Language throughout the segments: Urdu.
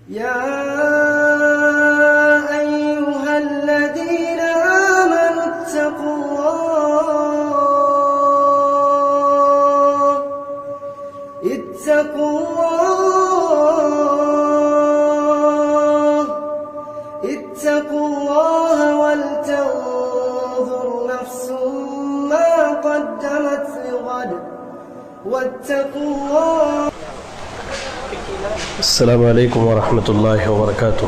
يا أيها الذين آمنوا اتقوا الله ولتنظر نفس ما قدمت لغد واتقوا الله. السلام علیکم ورحمۃ اللہ وبرکاتہ.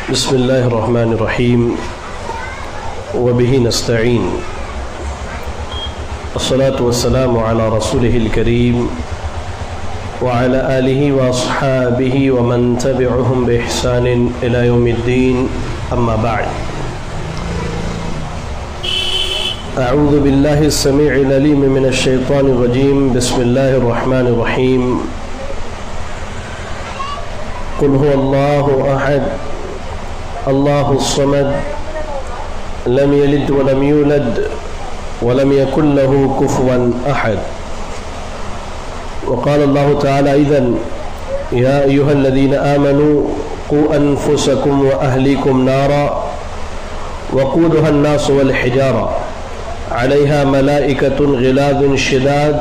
بسم اللہ الرحمن الرحیم وبہ نستعین والصلاة والسلام علی رسولہ الکریم وعلى آلہ واصحابہ ومن تبعهم بإحسان إلى یوم الدین. اما بعد. اعوذ باللہ السمیع العلیم من الشیطان الرجیم. بسم اللہ الرحمن الرحیم. قل هو اللہ احد اللہ الصمد لم یلد ولم یولد ولم یکن له کفوا احد. وقال اللہ تعالی اذا یا ایہا الذین آمنوا قوا انفسکم واہلیکم نارا وقودها الناس والحجارہ علیہا ملائکۃ غلاظ شداد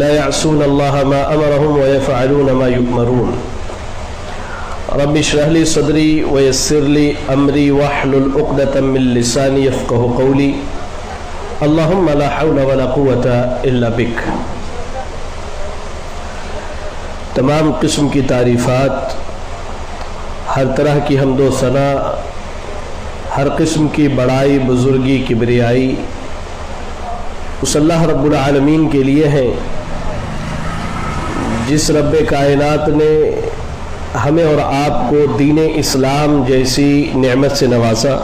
لا یعصون اللہ ما امرہم ویفعلون ما یؤمرون. رب اشرح لی صدری ویسر لی امری واحلل عقدۃ من لسانی یفقہوا قولی. اللہم لا حول ولا قوة الا بک. تمام قسم کی تعریفات، ہر طرح کی حمد و ثنا، ہر قسم کی بڑائی، بزرگی، کبریائی اس اللہ رب العالمین کے لیے ہیں جس رب کائنات نے ہمیں اور آپ کو دین اسلام جیسی نعمت سے نوازا،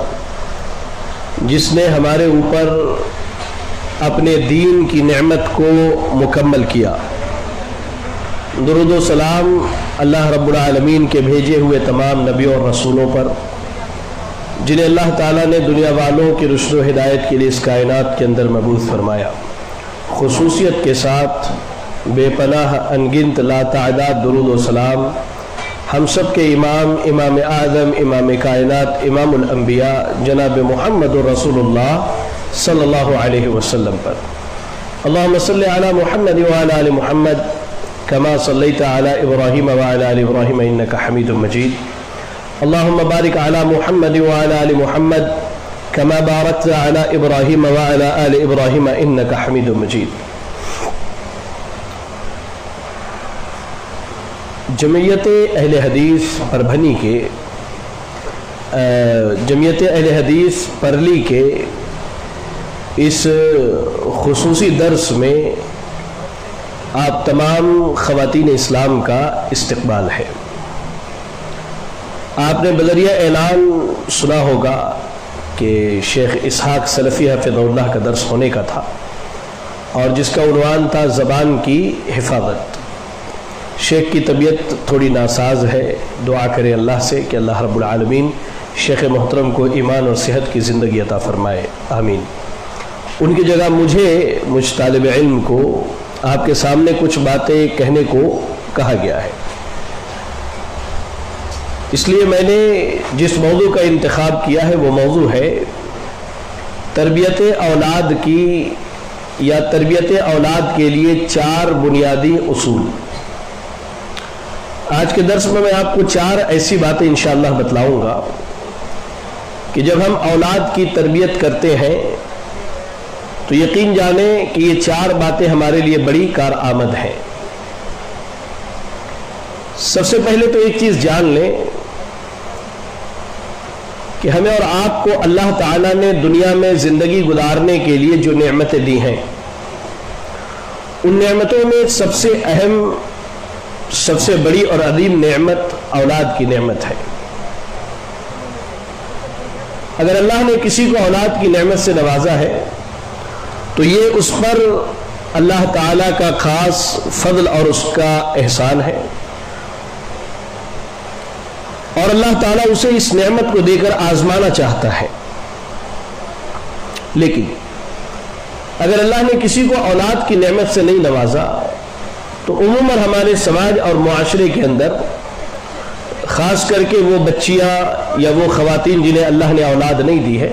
جس نے ہمارے اوپر اپنے دین کی نعمت کو مکمل کیا. درود و سلام اللہ رب العالمین کے بھیجے ہوئے تمام نبیوں اور رسولوں پر، جنہیں اللہ تعالیٰ نے دنیا والوں کی رشد و ہدایت کے لیے اس کائنات کے اندر مبعوث فرمایا. خصوصیت کے ساتھ بے پناہ انگنت لا تعداد درود و سلام ہم سب کے امام، امام اعظم، امام کائنات، امام الانبیاء جناب محمد رسول اللہ صلی اللہ علیہ وسلم پر. اللہم صلی علی محمد وعلی آل محمد کما صلیت علی ابراہیم وعلی آل ابراہیم انک حمید مجید. اللہم بارک علی محمد وعلی آل محمد کما بارکت علی ابراہیم وعلی آل ابراہیم انک حمید مجید. جمعیت اہل حدیث پربھنی کے جمعیت اہل حدیث پرلی کے اس خصوصی درس میں آپ تمام خواتین اسلام کا استقبال ہے. آپ نے بذریعہ اعلان سنا ہوگا کہ شیخ اسحاق سلفی حفظہ اللہ کا درس ہونے کا تھا، اور جس کا عنوان تھا زبان کی حفاظت. شیخ کی طبیعت تھوڑی ناساز ہے، دعا کرے اللہ سے کہ اللہ رب العالمین شیخ محترم کو ایمان اور صحت کی زندگی عطا فرمائے، آمین. ان کی جگہ مجھ طالب علم کو آپ کے سامنے کچھ باتیں کہنے کو کہا گیا ہے. اس لیے میں نے جس موضوع کا انتخاب کیا ہے وہ موضوع ہے تربیت اولاد کی، یا تربیت اولاد کے لیے 4 بنیادی اصول. آج کے درس میں آپ کو 4 ایسی باتیں انشاءاللہ بتلاؤں گا کہ جب ہم اولاد کی تربیت کرتے ہیں تو یقین جانیں کہ یہ 4 باتیں ہمارے لیے بڑی کارآمد ہیں. سب سے پہلے تو ایک چیز جان لیں کہ ہمیں اور آپ کو اللہ تعالیٰ نے دنیا میں زندگی گزارنے کے لیے جو نعمتیں دی ہیں، ان نعمتوں میں سب سے اہم، سب سے بڑی اور عظیم نعمت اولاد کی نعمت ہے. اگر اللہ نے کسی کو اولاد کی نعمت سے نوازا ہے تو یہ اس پر اللہ تعالیٰ کا خاص فضل اور اس کا احسان ہے، اور اللہ تعالیٰ اسے اس نعمت کو دے کر آزمانا چاہتا ہے. لیکن اگر اللہ نے کسی کو اولاد کی نعمت سے نہیں نوازا تو عموماً ہمارے سماج اور معاشرے کے اندر خاص کر کے وہ بچیاں یا وہ خواتین جنہیں اللہ نے اولاد نہیں دی ہے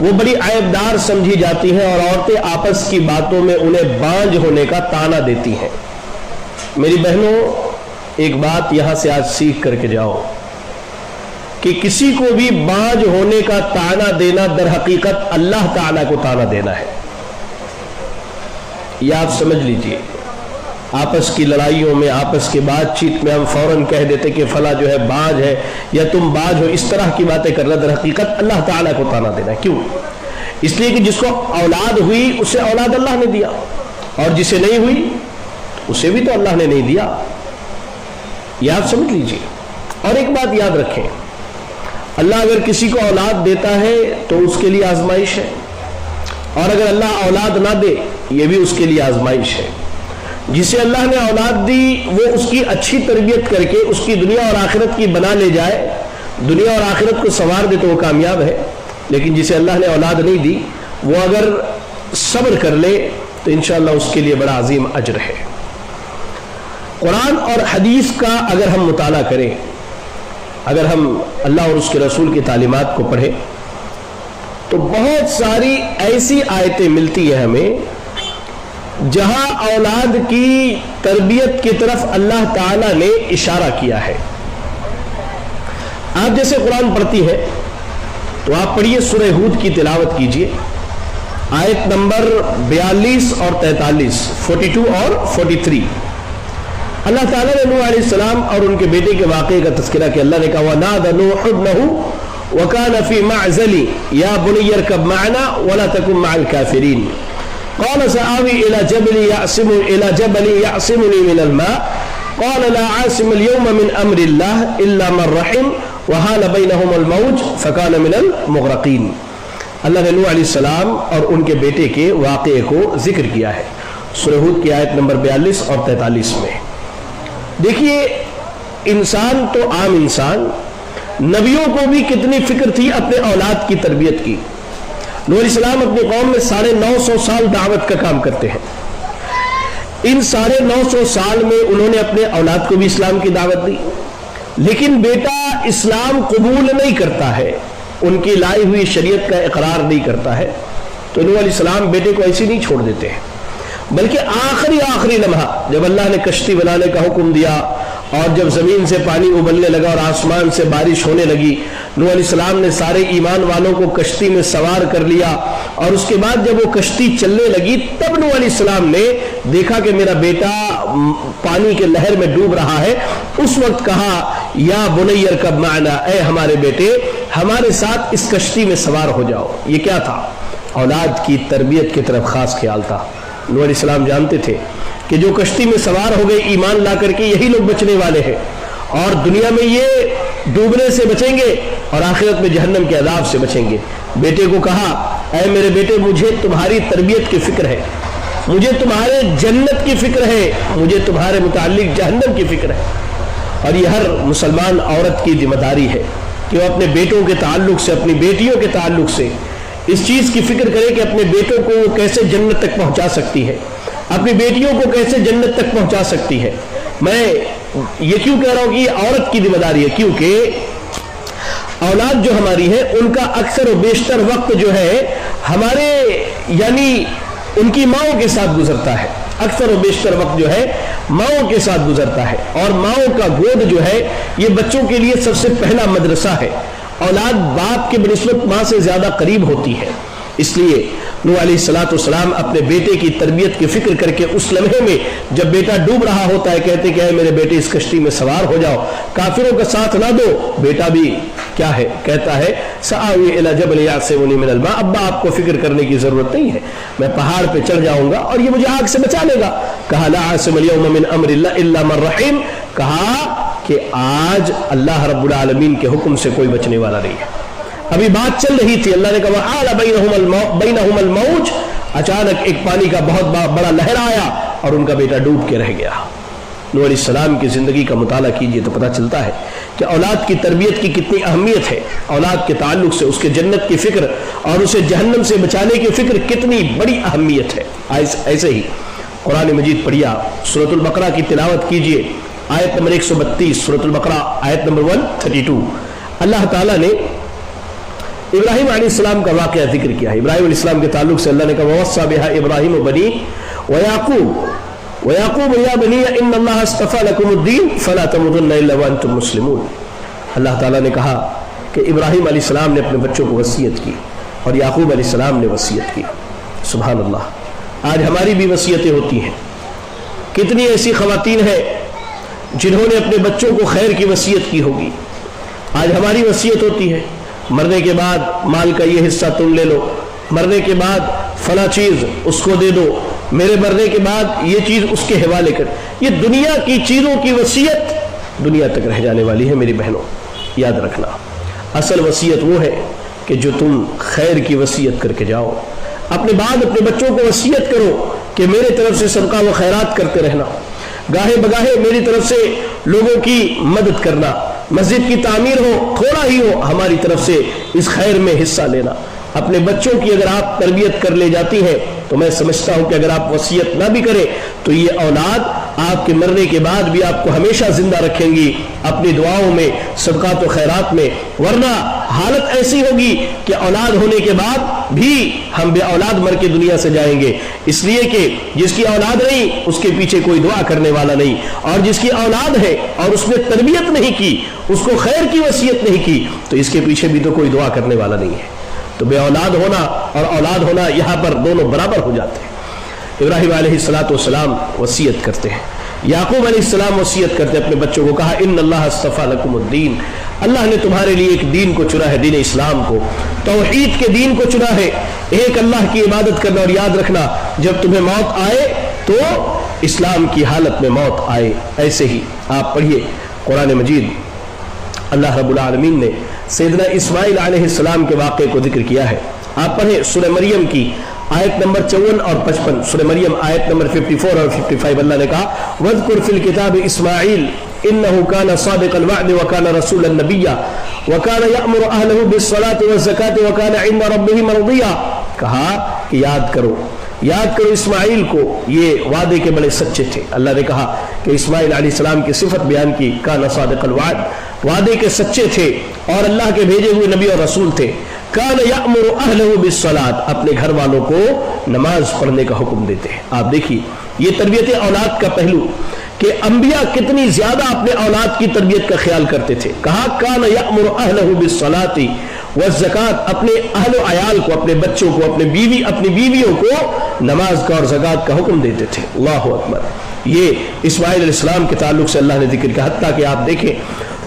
وہ بڑی عیبدار سمجھی جاتی ہیں، اور عورتیں آپس کی باتوں میں انہیں بانجھ ہونے کا طعنہ دیتی ہیں۔ میری بہنوں، ایک بات یہاں سے آج سیکھ کر کے جاؤ کہ کسی کو بھی بانجھ ہونے کا طعنہ دینا در حقیقت اللہ تعالیٰ کو طعنہ دینا ہے۔ یہ آپ سمجھ لیجئے، آپس کی لڑائیوں میں، آپس کی بات چیت میں ہم فوراً کہہ دیتے کہ فلاں جو ہے باج ہے یا تم باج ہو، اس طرح کی باتیں کرنا در حقیقت اللہ تعالیٰ کو طعنہ دینا ہے۔ کیوں؟ اس لیے کہ جس کو اولاد ہوئی اسے اولاد اللہ نے دیا، اور جسے نہیں ہوئی اسے بھی تو اللہ نے نہیں دیا۔ یہ آپ سمجھ لیجئے۔ اور ایک بات یاد رکھیں، اللہ اگر کسی کو اولاد دیتا ہے تو اس کے لیے آزمائش ہے، اور اگر اللہ اولاد نہ دے یہ بھی اس کے لیے آزمائش ہے۔ جسے اللہ نے اولاد دی وہ اس کی اچھی تربیت کر کے اس کی دنیا اور آخرت کی بنا لے جائے، دنیا اور آخرت کو سنوار دے تو وہ کامیاب ہے، لیکن جسے اللہ نے اولاد نہیں دی وہ اگر صبر کر لے تو انشاءاللہ اس کے لیے بڑا عظیم اجر ہے۔ قرآن اور حدیث کا اگر ہم مطالعہ کریں، اگر ہم اللہ اور اس کے رسول کی تعلیمات کو پڑھیں تو بہت ساری ایسی آیتیں ملتی ہیں ہمیں جہاں اولاد کی تربیت کی طرف اللہ تعالیٰ نے اشارہ کیا ہے۔ آپ جیسے قرآن پڑھتی ہے تو آپ پڑھیے سورہ ہود کی تلاوت کیجئے، آیت نمبر 42 اور 43، 42 اور 43۔ اللہ تعالیٰ نے نوح علیہ السلام اور ان کے بیٹے کے واقعے کا تذکرہ کیا۔ اللہ نے کہا وَنَادَ نُوحٌ ابْنَهُ وَكَانَ فِي مَعْزَلٍ يَا بُنِيَّ ارْكَبْ مَعَنَا وَلَا تَكُن مَعَ الْكَافِرِينَ قال سآوي إلى جبل يعصمني من الماء قال لا عاصم اليوم من أمر الله إلا من رحم وحال بينهم الموج فكان من المغرقين۔ اللہ نے نوح علیہ السلام اور ان کے بیٹے کے واقعے کو ذکر کیا ہے سورہ ہود کی آیت نمبر 42 اور 43 میں۔ دیکھیے، انسان تو عام انسان، نبیوں کو بھی کتنی فکر تھی اپنے اولاد کی تربیت کی۔ نوح علیہ السلام اپنی قوم میں 950 سال دعوت کا کام کرتے ہیں۔ ان 950 سال میں انہوں نے اپنے اولاد کو بھی اسلام کی دعوت دی، لیکن بیٹا اسلام قبول نہیں کرتا ہے، ان کی لائی ہوئی شریعت کا اقرار نہیں کرتا ہے، تو نوح علیہ السلام بیٹے کو ایسے نہیں چھوڑ دیتے ہیں، بلکہ آخری لمحہ جب اللہ نے کشتی بنانے کا حکم دیا اور جب زمین سے پانی ابلنے لگا اور آسمان سے بارش ہونے لگی، نوح علیہ السلام نے سارے ایمان والوں کو کشتی میں سوار کر لیا، اور اس کے بعد جب وہ کشتی چلنے لگی تب نوح علیہ السلام نے دیکھا کہ میرا بیٹا پانی کے لہر میں ڈوب رہا ہے۔ اس وقت کہا یا بنی ارکب معنا، اے ہمارے بیٹے ہمارے ساتھ اس کشتی میں سوار ہو جاؤ۔ یہ کیا تھا؟ اولاد کی تربیت کی طرف خاص خیال تھا۔ نوح علیہ السلام جانتے تھے کہ جو کشتی میں سوار ہو گئے ایمان لا کر کے یہی لوگ بچنے والے ہیں، اور دنیا میں یہ ڈوبنے سے بچیں گے اور آخرت میں جہنم کے عذاب سے بچیں گے۔ بیٹے کو کہا اے میرے بیٹے مجھے تمہاری تربیت کی فکر ہے، مجھے تمہارے جنت کی فکر ہے، مجھے تمہارے متعلق جہنم کی فکر ہے۔ اور یہ ہر مسلمان عورت کی ذمہ داری ہے کہ وہ اپنے بیٹوں کے تعلق سے، اپنی بیٹیوں کے تعلق سے اس چیز کی فکر کرے کہ اپنے بیٹوں کو وہ کیسے جنت تک پہنچا سکتی ہے، اپنی بیٹیوں کو کیسے جنت تک پہنچا سکتی ہے۔ میں یہ کیوں کہہ رہا ہوں کہ یہ عورت کی ذمہ داری ہے؟ کیونکہ اولاد جو ہماری ہے ان کا اکثر و بیشتر وقت جو ہے ہمارے یعنی ان کی ماؤں کے ساتھ گزرتا ہے، اکثر و بیشتر وقت جو ہے ماؤں کے ساتھ گزرتا ہے، اور ماؤں کا گود جو ہے یہ بچوں کے لیے سب سے پہلا مدرسہ ہے۔ اولاد باپ کے بنسبت ماں سے زیادہ قریب ہوتی ہے، اس لیے نوح علیہ السلام اپنے بیٹے کی تربیت کی فکر کر کے اس لمحے میں جب بیٹا ڈوب رہا ہوتا ہے کہتے کہ اے میرے بیٹے اس کشتی میں سوار ہو جاؤ، کافروں کا ساتھ نہ دو۔ بیٹا بھی کیا ہے؟ کہتا ہے سآوی الی جبل یعصمنی من الماء، ابا آپ کو فکر کرنے کی ضرورت نہیں ہے، میں پہاڑ پہ چڑھ جاؤں گا اور یہ مجھے آگ سے بچا لے گا۔ کہا لا عاصم اليوم من امر اللہ الا من رحم، کہا کہ آج اللہ رب العالمین کے حکم سے کوئی بچنے والا نہیں ہے۔ ابھی بات چل رہی تھی، اللہ نے کہا وَحَالَ بَيْنَهُمَ الْمَوْجُ، اچانک ایک پانی کا بہت بڑا لہر آیا اور ان کا بیٹا ڈوب کے رہ گیا۔ نوح علیہ السلام کی زندگی کا مطالعہ کیجئے تو پتہ چلتا ہے کہ اولاد کی تربیت کی کتنی اہمیت ہے، اولاد کے تعلق سے اس کے جنت کی فکر اور اسے جہنم سے بچانے کی فکر کتنی بڑی اہمیت ہے۔ ایسے ہی قرآن مجید پڑھیے، سورۃ البقرہ کی تلاوت کیجئے، آیت نمبر 132، سورۃ البقرہ آیت نمبر 132۔ اللہ تعالیٰ نے ابراہیم علیہ السلام کا واقعہ ذکر کیا ہے۔ ابراہیم علیہ السلام کے تعلق سے اللہ نے کہا وَوَصَّى بِهَا إِبْرَاهِيمُ بَنِيهِ وَيَعْقُوبُ يَا بَنِيَّ إِنَّ اللَّهَ اصْطَفَىٰ لَكُمُ الدِّينَ فَلَا تَمُوتُنَّ إِلَّا وَأَنْتُم مُّسْلِمُونَ۔ اللہ تعالیٰ نے کہا کہ ابراہیم علیہ السلام نے اپنے بچوں کو وصیت کی اور یعقوب علیہ السلام نے وصیت کی۔ سبحان اللہ، آج ہماری بھی وصیتیں ہوتی ہیں۔ کتنی ایسی خواتین ہیں جنہوں نے اپنے بچوں کو خیر کی وصیت کی ہوگی۔ آج ہماری وصیت ہوتی ہے مرنے کے بعد مال کا یہ حصہ تم لے لو، مرنے کے بعد فلاں چیز اس کو دے دو، میرے مرنے کے بعد یہ چیز اس کے حوالے کر۔ یہ دنیا کی چیزوں کی وصیت دنیا تک رہ جانے والی ہے میری بہنوں، یاد رکھنا۔ اصل وصیت وہ ہے کہ جو تم خیر کی وصیت کر کے جاؤ۔ اپنے بعد اپنے بچوں کو وصیت کرو کہ میرے طرف سے صدقہ و خیرات کرتے رہنا، گاہے بگاہے میری طرف سے لوگوں کی مدد کرنا، مسجد کی تعمیر ہو تھوڑا ہی ہو ہماری طرف سے اس خیر میں حصہ لینا۔ اپنے بچوں کی اگر آپ تربیت کر لے جاتی ہیں تو میں سمجھتا ہوں کہ اگر آپ وصیت نہ بھی کریں تو یہ اولاد آپ کے مرنے کے بعد بھی آپ کو ہمیشہ زندہ رکھیں گی اپنی دعاؤں میں، صدقات و خیرات میں۔ ورنہ حالت ایسی ہوگی کہ اولاد ہونے کے بعد بھی ہم بے اولاد مر کے دنیا سے جائیں گے، اس لیے کہ جس کی اولاد نہیں اس کے پیچھے کوئی دعا کرنے والا نہیں، اور جس کی اولاد ہے اور اس نے تربیت نہیں کی، اس کو خیر کی وصیت نہیں کی، تو اس کے پیچھے بھی تو کوئی دعا کرنے والا نہیں ہے۔ تو بے اولاد ہونا اور اولاد ہونا یہاں پر دونوں برابر ہو جاتے ہیں۔ ابراہیم علیہ السلام وصیت کرتے ہیں، یعقوب علیہ السلام وصیت کرتے ہیں اپنے بچوں کو، کہا ان اللہ اصطفیٰ لکم الدین، اللہ نے تمہارے لیے ایک دین کو چنا ہے، دین اسلام کو، توحید کے دین کو چنا ہے، ایک اللہ کی عبادت کرنا۔ اور یاد رکھنا جب تمہیں موت آئے تو اسلام کی حالت میں موت آئے۔ ایسے ہی آپ پڑھیے قرآن مجید، اللہ رب العالمین نے سیدنا اسماعیل علیہ السلام کے واقعے کو ذکر کیا ہے۔ آپ پڑھیں سورہ مریم کی آیت نمبر 54 اور 55، سورہ مریم آیت نمبر 54 اور 55۔ اللہ نے کہا وَاذْكُرْ فِي الْكِتَابِ إِسْمَاعِيلَ إِنَّهُ كَانَ صَادِقَ الْوَعْدِ وَكَانَ رَسُولًا نَبِيًّا وَكَانَ يَأْمُرُ أَهْلَهُ بِالصَّلَاةِ وَالزَّكَاةِ وَكَانَ عِندَ رَبِّهِ مَرْضِيًّا۔ کہا کہ یاد کرو اسماعیل کو، یہ وعدے کے بڑے سچے تھے۔ اللہ نے کہا کہ اسماعیل علیہ السلام کی صفت بیان کی، کان صادق الوعد، وعدے کے سچے تھے اور اللہ کے بھیجے ہوئے نبی اور رسول تھے۔ کان یأمر اہلہ بالصلاۃ، اپنے گھر والوں کو نماز پڑھنے کا حکم دیتے ہیں۔ آپ دیکھیے یہ تربیت اولاد کا پہلو کہ انبیاء کتنی زیادہ اپنے اولاد کی تربیت کا خیال کرتے تھے۔ کہا کان یأمر اہلہ بالصلاۃ والزکات، اپنے اہل و عیال کو، اپنے بچوں کو، اپنی بیویوں کو نماز کا اور زکات کا حکم دیتے تھے۔ اللہ اکبر۔ یہ اسماعیل علیہ السلام کے تعلق سے اللہ نے ذکر کیا، حتیٰ کہ آپ دیکھیں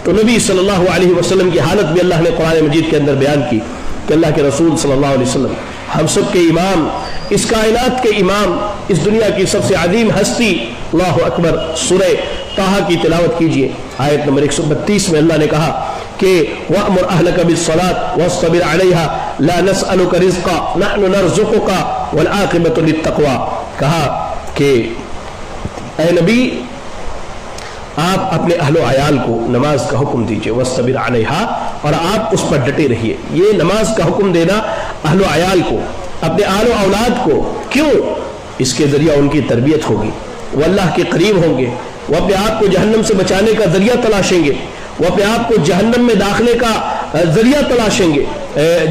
تو نبی صلی اللہ علیہ وسلم کی حالت بھی اللہ نے قرآن مجید کے اندر بیان کی کہ اللہ کے رسول صلی اللہ علیہ وسلم ہم سب کے امام، اس کائنات کے امام، اس دنیا کی سب سے عظیم ہستی، اللہ اکبر۔ سورہ طٰہٰ کی تلاوت کیجئے، آیت نمبر 132 میں اللہ نے کہا کہ وَأْمُرْ أَهْلَكَ بِالصَّلَاةِ وَاصْطَبِرْ عَلَيْهَا لَا نَسْأَلُكَ رِزْقًا نَحْنُ نَرْزُقُكَ وَالْعَاقِبَةُ لِلتَّقْوَىٰ۔ کہا کہ اے نبی آپ اپنے اہل و عیال کو نماز کا حکم دیجئے، وَاصْطَبِرْ عَلَيْهَا، اور آپ اس پر ڈٹے رہیے۔ یہ نماز کا حکم دینا اہل و عیال کو، اپنے اہل و اولاد کو، کیوں؟ اس کے ذریعہ ان کی تربیت ہوگی، وہ اللہ کے قریب ہوں گے، وہ اپنے آپ کو جہنم سے بچانے کا ذریعہ تلاشیں گے، وہ اپنے آپ کو جہنم میں داخلے کا ذریعہ تلاشیں گے،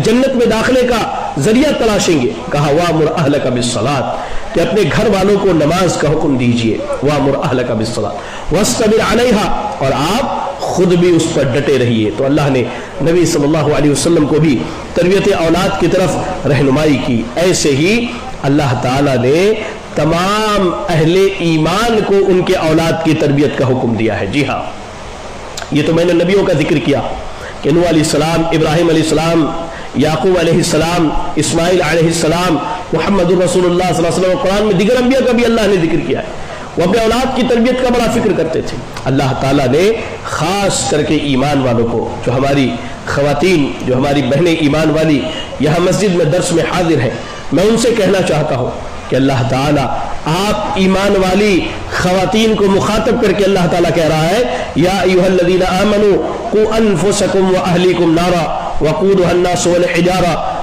جنت میں داخلے کا ذریعہ تلاشیں گے۔ کہا وَأْمُرْ أَهْلَكَ بِالصَّلَاةِ، کہ اپنے گھر والوں کو نماز کا حکم دیجئے، وَأْمُرْ أَهْلَكَ بِالصَّلَاةِ وَاصْطَبِرْ عَلَيْهَا، اور آپ خود بھی اس پر ڈٹے رہیے۔ تو اللہ نے نبی صلی اللہ علیہ وسلم کو بھی تربیت اولاد کی طرف رہنمائی کی۔ ایسے ہی اللہ تعالیٰ نے تمام اہل ایمان کو ان کے اولاد کی تربیت کا حکم دیا ہے۔ جی ہاں، یہ تو میں نے نبیوں کا ذکر کیا کہ نوح علیہ السلام، ابراہیم علیہ السلام، یعقوب علیہ السلام، اسماعیل علیہ السلام، محمد رسول اللہ صلی اللہ علیہ وسلم، قرآن میں دیگر انبیاء کا بھی اللہ نے ذکر کیا ہے۔ وہ اپنے اولاد کی تربیت کا بڑا فکر کرتے تھے۔ اللہ تعالیٰ نے خاص کر کے ایمان والوں کو، جو ہماری خواتین، جو ہماری بہنیں ایمان والی یہاں مسجد میں درس میں حاضر ہیں، میں ان سے کہنا چاہتا ہوں کہ اللہ تعالیٰ آپ ایمان والی خواتین کو مخاطب کر کے اللہ تعالیٰ کہہ رہا ہے یا ایھا الذین آمنوا قوا انفسکم واہلیکم نارا وقودها الناس والحجارہ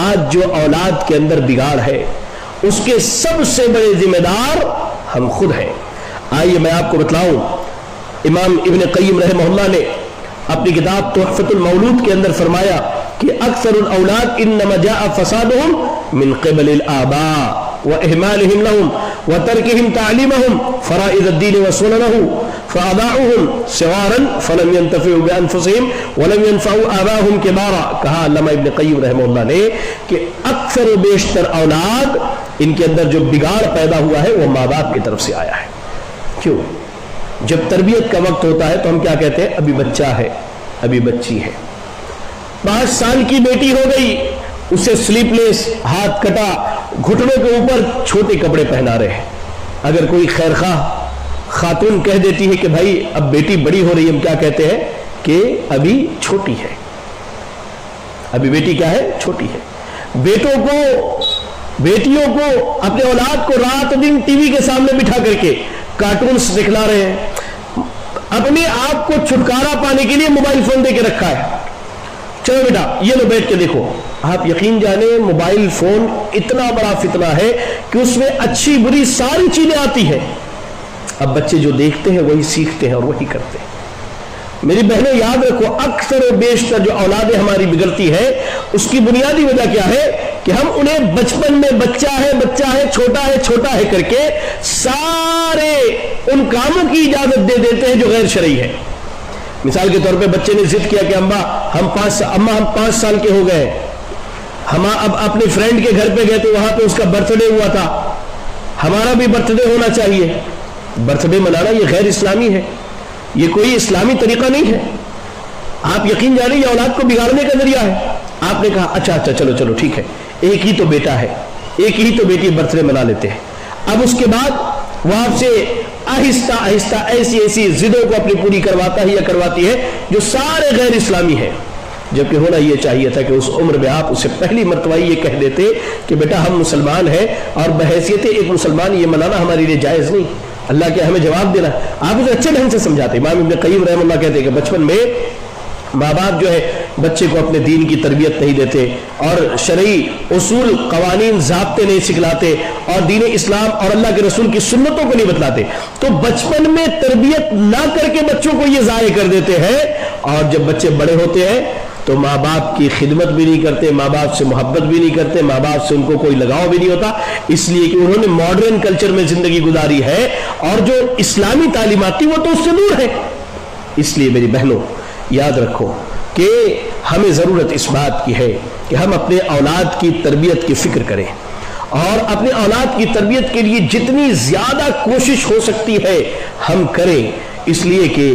آج جو اولاد کے اندر بگاڑ ہے اس کے سب سے بڑے ذمہ دار ہم خود ہیں. آئیے میں آپ کو بتلاؤں. امام ابن قیم رحمہ اللہ نے اپنی کتاب تحفۃ المولود کے اندر فرمایا کہ اکثر الاولاد انما جاء فسادهم من قبل الآباء واهمالهم لهم وتركهم تعليمهم فرائض الدين وسننه فأضاعوهم صغارا فلم ينتفعوا بأنفسهم ولم ينفعوا آباءهم كبارا. کہا علامہ ابن قیم رحمہ اللہ نے کہ اکثر و بیشتر اولاد ان کے اندر جو بگاڑ پیدا ہوا ہے وہ ماں باپ کی طرف سے آیا ہے. کیوں؟ جب تربیت کا وقت ہوتا ہے تو ہم کیا کہتے ہیں؟ ابھی بچہ ہے، ابھی بچی ہے. 5 سال کی بیٹی ہو گئی، اسے سلیپ لیس، ہاتھ کٹا، گھٹنوں کے اوپر چھوٹے کپڑے پہنا رہے ہیں. اگر کوئی خیر خواہ خاتون کہہ دیتی ہے کہ بھائی اب بیٹی بڑی ہو رہی ہے، ہم کیا کہتے ہیں کہ ابھی چھوٹی ہے. ابھی بیٹی کیا ہے؟ چھوٹی ہے. بیٹیوں کو اپنے اولاد کو رات دن ٹی وی کے سامنے بٹھا کر کے کارٹونز دکھلا رہے ہیں. اپنے آپ کو چھٹکارا پانے کے لیے موبائل فون دے کے رکھا ہے. چلو بیٹا یہ لو بیٹھ کے دیکھو. آپ یقین جانیں موبائل فون اتنا بڑا فتنہ ہے کہ اس میں اچھی بری ساری چیزیں آتی ہیں. اب بچے جو دیکھتے ہیں وہی سیکھتے ہیں اور وہی کرتے ہیں. میری بہنیں یاد رکھو، اکثر و بیشتر جو اولادیں ہماری بگڑتی ہے اس کی بنیادی وجہ کیا ہے کہ ہم انہیں بچپن میں بچہ ہے چھوٹا ہے کر کے سارے ان کاموں کی اجازت دے دیتے ہیں جو غیر شرعی ہے. مثال کے طور پہ بچے نے ضد کیا کہ اماں ہم 5 سال کے ہو گئے، ہم اب اپنے فرینڈ کے گھر پہ گئے تو وہاں پہ اس کا برتھ ڈے ہوا تھا، ہمارا بھی برتھ ڈے ہونا چاہیے. برتھ ڈے منانا یہ غیر اسلامی ہے، یہ کوئی اسلامی طریقہ نہیں ہے. آپ یقین جانیں یہ اولاد کو بگاڑنے کا ذریعہ ہے. آپ نے کہا اچھا چلو ٹھیک ہے، ایک ہی تو بیٹا ہے، ایک ہی تو بیٹی برتھ ڈے منا لیتے ہیں. اب اس کے بعد وہ آپ سے آہستہ ایسی ضدوں کو اپنی پوری کرواتا ہے یا کرواتی ہے جو سارے غیر اسلامی ہیں. جبکہ ہونا یہ چاہیے تھا کہ اس عمر میں آپ اسے پہلی مرتبہ یہ کہہ دیتے کہ بیٹا ہم مسلمان ہیں اور بحیثیت ایک مسلمان یہ منانا ہمارے لیے جائز نہیں، اللہ کے ہمیں جواب دینا. آپ اسے اچھے ڈھنگ سے سمجھاتے. امام ابن قیم رحمہ اللہ کہتے ہیں کہ بچپن میں ماں باپ جو ہے بچے کو اپنے دین کی تربیت نہیں دیتے اور شرعی اصول قوانین ضابطے نہیں سکھلاتے اور دین اسلام اور اللہ کے رسول کی سنتوں کو نہیں بتلاتے، تو بچپن میں تربیت نہ کر کے بچوں کو یہ ضائع کر دیتے ہیں. اور جب بچے بڑے ہوتے ہیں تو ماں باپ کی خدمت بھی نہیں کرتے، ماں باپ سے محبت بھی نہیں کرتے، ماں باپ سے ان کو کوئی لگاؤ بھی نہیں ہوتا، اس لیے کہ انہوں نے ماڈرن کلچر میں زندگی گزاری ہے اور جو اسلامی تعلیمات تھی وہ تو اس سے دور ہے. اس لیے میری بہنوں یاد رکھو کہ ہمیں ضرورت اس بات کی ہے کہ ہم اپنے اولاد کی تربیت کی فکر کریں اور اپنے اولاد کی تربیت کے لیے جتنی زیادہ کوشش ہو سکتی ہے ہم کریں. اس لیے کہ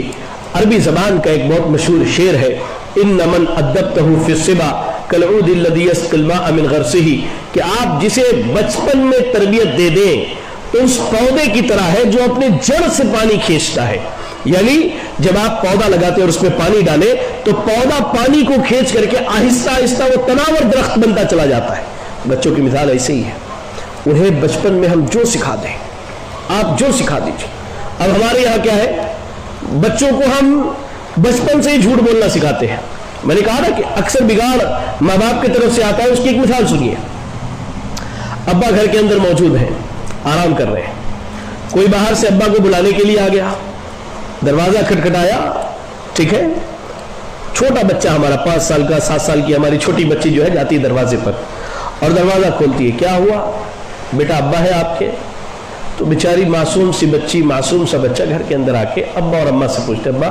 عربی زبان کا ایک بہت مشہور شعر ہے، ان من ادبتہ فی الصبا کالعود الذی یسقی الماء من غرسہ، کہ آپ جسے بچپن میں تربیت دے دیں تو اس پودے کی طرح ہے جو اپنے جڑ سے پانی کھینچتا ہے. یعنی جب آپ پودا لگاتے اور اس میں پانی ڈالیں تو پودا پانی کو کھینچ کر کے آہستہ وہ تناور درخت بنتا چلا جاتا ہے. بچوں کی مثال ایسے ہی ہے. انہیں بچپن میں ہم جو سکھا دیں، آپ جو سکھا دیجیے. اب ہمارے یہاں کیا ہے، بچوں کو ہم بچپن سے ہی جھوٹ بولنا سکھاتے ہیں. میں نے کہا نا کہ اکثر بگاڑ ماں باپ کی طرف سے آتا ہے. اس کی ایک مثال سنیے. ابا گھر کے اندر موجود ہیں، آرام کر رہے ہیں، کوئی باہر سے ابا کو بلانے کے لیے آ گیا، دروازہ کھٹکھٹایا، ٹھیک ہے، چھوٹا بچہ ہمارا 5 سال کا 7 سال کی ہماری چھوٹی بچی جو ہے جاتی ہے دروازے پر اور دروازہ کھولتی ہے. کیا ہوا بیٹا، ابا ہے آپ کے؟ تو بیچاری معصوم سی بچی، معصوم سا بچہ گھر کے اندر آ کے ابا اور اماں سے پوچھتے ابا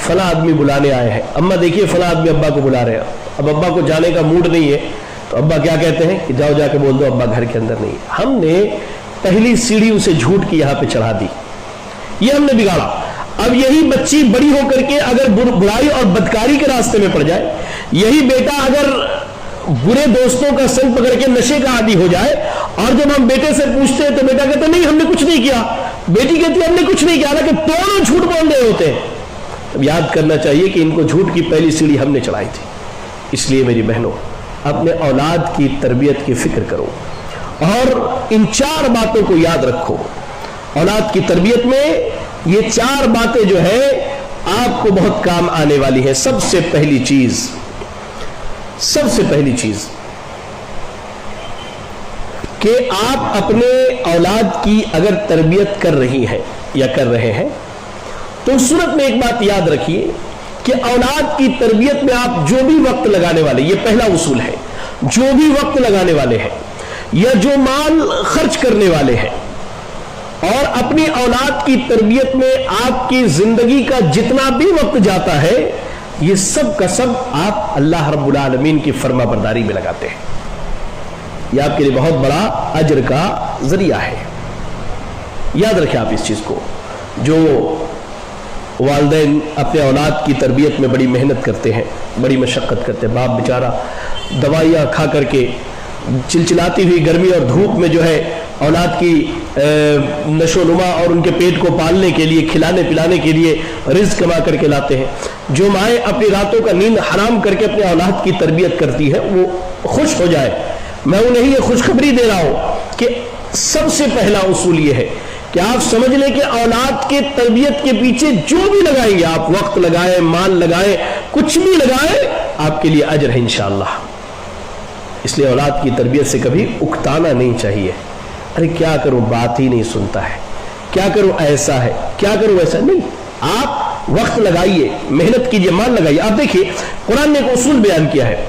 فلاں آدمی بلانے آئے ہیں. اماں دیکھیے فلاں آدمی ابا کو بلا رہے ہیں. اب ابا کو جانے کا موڈ نہیں ہے تو ابا کیا کہتے ہیں کہ جاؤ جا کے بول دو ابا گھر کے اندر نہیں ہے. ہم نے پہلی سیڑھی اسے جھوٹ کی یہاں پہ چڑھا دی، یہ ہم نے بگاڑا. اب یہی بچی بڑی ہو کر کے اگر برائی اور بدکاری کے راستے میں پڑ جائے، یہی بیٹا اگر برے دوستوں کا سنگ پکڑ کے نشے کا عادی ہو جائے اور جب ہم بیٹے سے پوچھتے ہیں تو بیٹا کہتا نہیں ہم نے کچھ نہیں کیا، بیٹی کہتی ہے ہم نے کچھ نہیں کیا، حالانکہ دونوں جھوٹ بول رہے ہوتے ہیں. اب یاد کرنا چاہیے کہ ان کو جھوٹ کی پہلی سیڑھی ہم نے چڑھائی تھی. اس لیے میری بہنوں اپنے اولاد کی تربیت کی فکر کرو اور ان 4 باتوں کو یاد رکھو. اولاد کی تربیت میں یہ 4 باتیں جو ہے آپ کو بہت کام آنے والی ہے. سب سے پہلی چیز کہ آپ اپنے اولاد کی اگر تربیت کر رہی ہیں یا کر رہے ہیں تو اس صورت میں ایک بات یاد رکھیے کہ اولاد کی تربیت میں آپ جو بھی وقت لگانے والے، یہ پہلا اصول ہے، جو بھی وقت لگانے والے ہیں یا جو مال خرچ کرنے والے ہیں اور اپنی اولاد کی تربیت میں آپ کی زندگی کا جتنا بھی وقت جاتا ہے، یہ سب کا سب آپ اللہ رب العالمین کی فرما برداری میں لگاتے ہیں. یہ آپ کے لیے بہت بڑا اجر کا ذریعہ ہے. یاد رکھیں آپ اس چیز کو. جو والدین اپنے اولاد کی تربیت میں بڑی محنت کرتے ہیں، بڑی مشقت کرتے ہیں، باپ بیچارہ دوائیاں کھا کر کے چلچلاتی ہوئی گرمی اور دھوپ میں جو ہے اولاد کی نشو و نما اور ان کے پیٹ کو پالنے کے لیے، کھلانے پلانے کے لیے رزق کما کر کے لاتے ہیں. جو مائیں اپنی راتوں کا نیند حرام کر کے اپنے اولاد کی تربیت کرتی ہے وہ خوش ہو جائے. میں انہیں یہ خوشخبری دے رہا ہوں کہ سب سے پہلا اصول یہ ہے کہ آپ سمجھ لیں کہ اولاد کے تربیت کے پیچھے جو بھی لگائیں گے آپ، وقت لگائیں، مال لگائیں، کچھ بھی لگائیں، آپ کے لیے اجر ہے انشاءاللہ. اس لیے اولاد کی تربیت سے کبھی اکتانا نہیں چاہیے. ارے کیا کروں، بات ہی نہیں سنتا ہے، کیا کروں ایسا ہے، کیا کروں ایسا نہیں. آپ وقت لگائیے، محنت کیجیے، مال لگائیے. آپ دیکھیے قرآن نے ایک اصول بیان کیا ہے.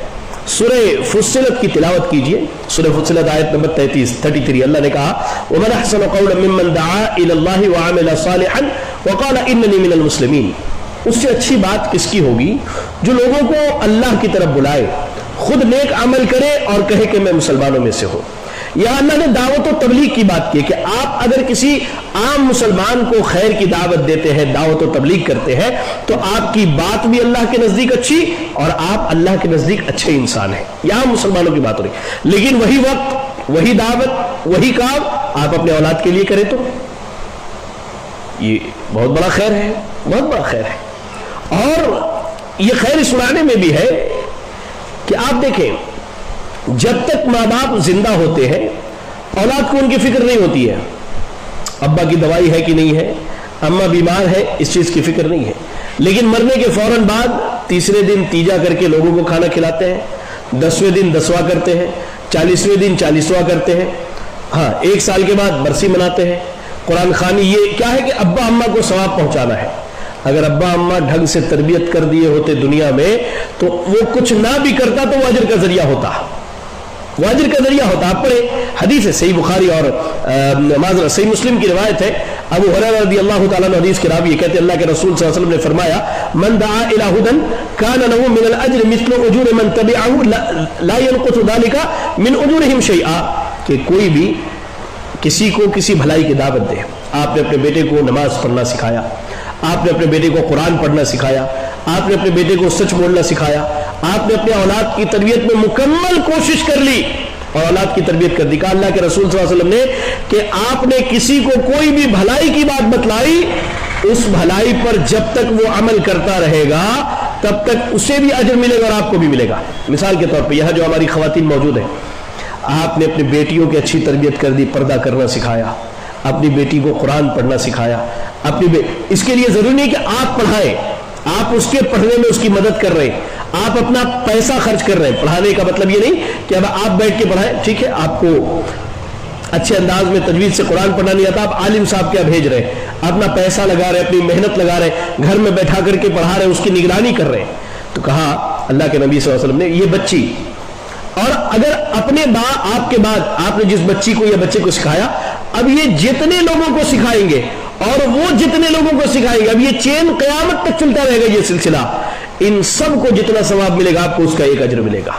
سورہ فصلت کی تلاوت کیجیے. سورہ فصلت آیت نمبر 33 اللہ نے کہا وَمَنْ أَحْسَنُ قَوْلًا مِّمَّنْ دَعَا إِلَى اللَّهِ وَعَمِلَ صَالِحًا وَقَالَ إِنَّنِي مِنَ الْمُسْلِمِينَ. اس سے اچھی بات کس کی ہوگی جو لوگوں کو اللہ کی طرف بلائے، خود نیک عمل کرے اور کہے کہ میں مسلمانوں میں سے ہوں. یہاں اللہ نے دعوت و تبلیغ کی بات کی کہ آپ اگر کسی عام مسلمان کو خیر کی دعوت دیتے ہیں، دعوت و تبلیغ کرتے ہیں، تو آپ کی بات بھی اللہ کے نزدیک اچھی اور آپ اللہ کے نزدیک اچھے انسان ہیں. یہاں مسلمانوں کی بات ہو رہی، لیکن وہی وقت، وہی دعوت، وہی کام آپ اپنے اولاد کے لیے کریں تو یہ بہت بڑا خیر ہے، بہت بڑا خیر ہے. اور یہ خیر اس معنی میں بھی ہے کہ آپ دیکھیں جب تک ماں باپ زندہ ہوتے ہیں اولاد کو ان کی فکر نہیں ہوتی ہے. ابا کی دوائی ہے کہ نہیں ہے، اماں بیمار ہے، اس چیز کی فکر نہیں ہے. لیکن مرنے کے فوراً بعد تیسرے دن تیجا کر کے لوگوں کو کھانا کھلاتے ہیں، 10ویں دن 10واں کرتے ہیں، 40ویں دن 40واں کرتے ہیں. ہاں 1 سال کے بعد برسی مناتے ہیں، قرآن خوانی. یہ کیا ہے کہ ابا اماں کو ثواب پہنچانا ہے. اگر ابا اماں ڈھنگ سے تربیت کر دیے ہوتے دنیا میں تو وہ کچھ نہ بھی کرتا تو وہ اجر کا ذریعہ ہوتا، وہ اجر کا ذریعہ ہوتا. آپ پڑھے حدیث ہے صحیح بخاری اور صحیح مسلم کی روایت ہے. ابو ہریرہ رضی اللہ تعالیٰ عنہ حدیث کے راوی کہتے ہیں اللہ کے رسول صلی اللہ علیہ وسلم نے فرمایا من دعا الى هدى كان له من الاجر مثل اجور من تبعه لا ينقص ذلك من اجورهم شيئا. کہ کوئی بھی کسی کو کسی بھلائی کی دعوت دے. آپ نے اپنے بیٹے کو نماز پڑھنا سکھایا، آپ نے اپنے بیٹے کو قرآن پڑھنا سکھایا، آپ نے اپنے بیٹے کو سچ بولنا سکھایا، آپ نے اپنے اولاد کی تربیت میں مکمل کوشش کر لی اور اولاد کی تربیت کر دی. کہا اللہ کے رسول صلی اللہ علیہ وسلم نے کہ آپ نے کسی کو کوئی بھی بھلائی کی بات بتلائی، اس بھلائی پر جب تک وہ عمل کرتا رہے گا تب تک اسے بھی اجر ملے گا اور آپ کو بھی ملے گا. مثال کے طور پہ یہاں جو ہماری خواتین موجود ہیں، آپ نے اپنی بیٹیوں کی اچھی تربیت کر دی، پردہ کرنا سکھایا، اپنی بیٹی کو قرآن پڑھنا سکھایا. اس کے لیے ضروری نہیں کہ آپ پڑھائیں، آپ اس کے پڑھنے میں اس کی مدد کر رہے ہیں، آپ اپنا پیسہ خرچ کر رہے ہیں. پڑھانے کا مطلب یہ نہیں کہ اب آپ بیٹھ کے پڑھائیں. ٹھیک ہے آپ کو اچھے انداز میں تجوید سے قرآن پڑھنا نہیں آتا، آپ عالم صاحب کیا بھیج رہے ہیں، اپنا پیسہ لگا رہے ہیں، اپنی محنت لگا رہے ہیں، گھر میں بیٹھا کر کے پڑھا رہے ہیں، اس کی نگرانی کر رہے ہیں. تو کہا اللہ کے نبی صلی اللہ علیہ وسلم نے یہ بچی، اور اگر اپنے آپ کے بعد آپ نے جس بچی کو یا بچے کو سکھایا، اب یہ جتنے لوگوں کو سکھائیں گے اور وہ جتنے لوگوں کو سکھائیں گے، اب یہ چین قیامت تک چلتا رہے گا. یہ سلسلہ ان سب کو جتنا ثواب ملے گا آپ کو اس کا ایک اجر ملے گا.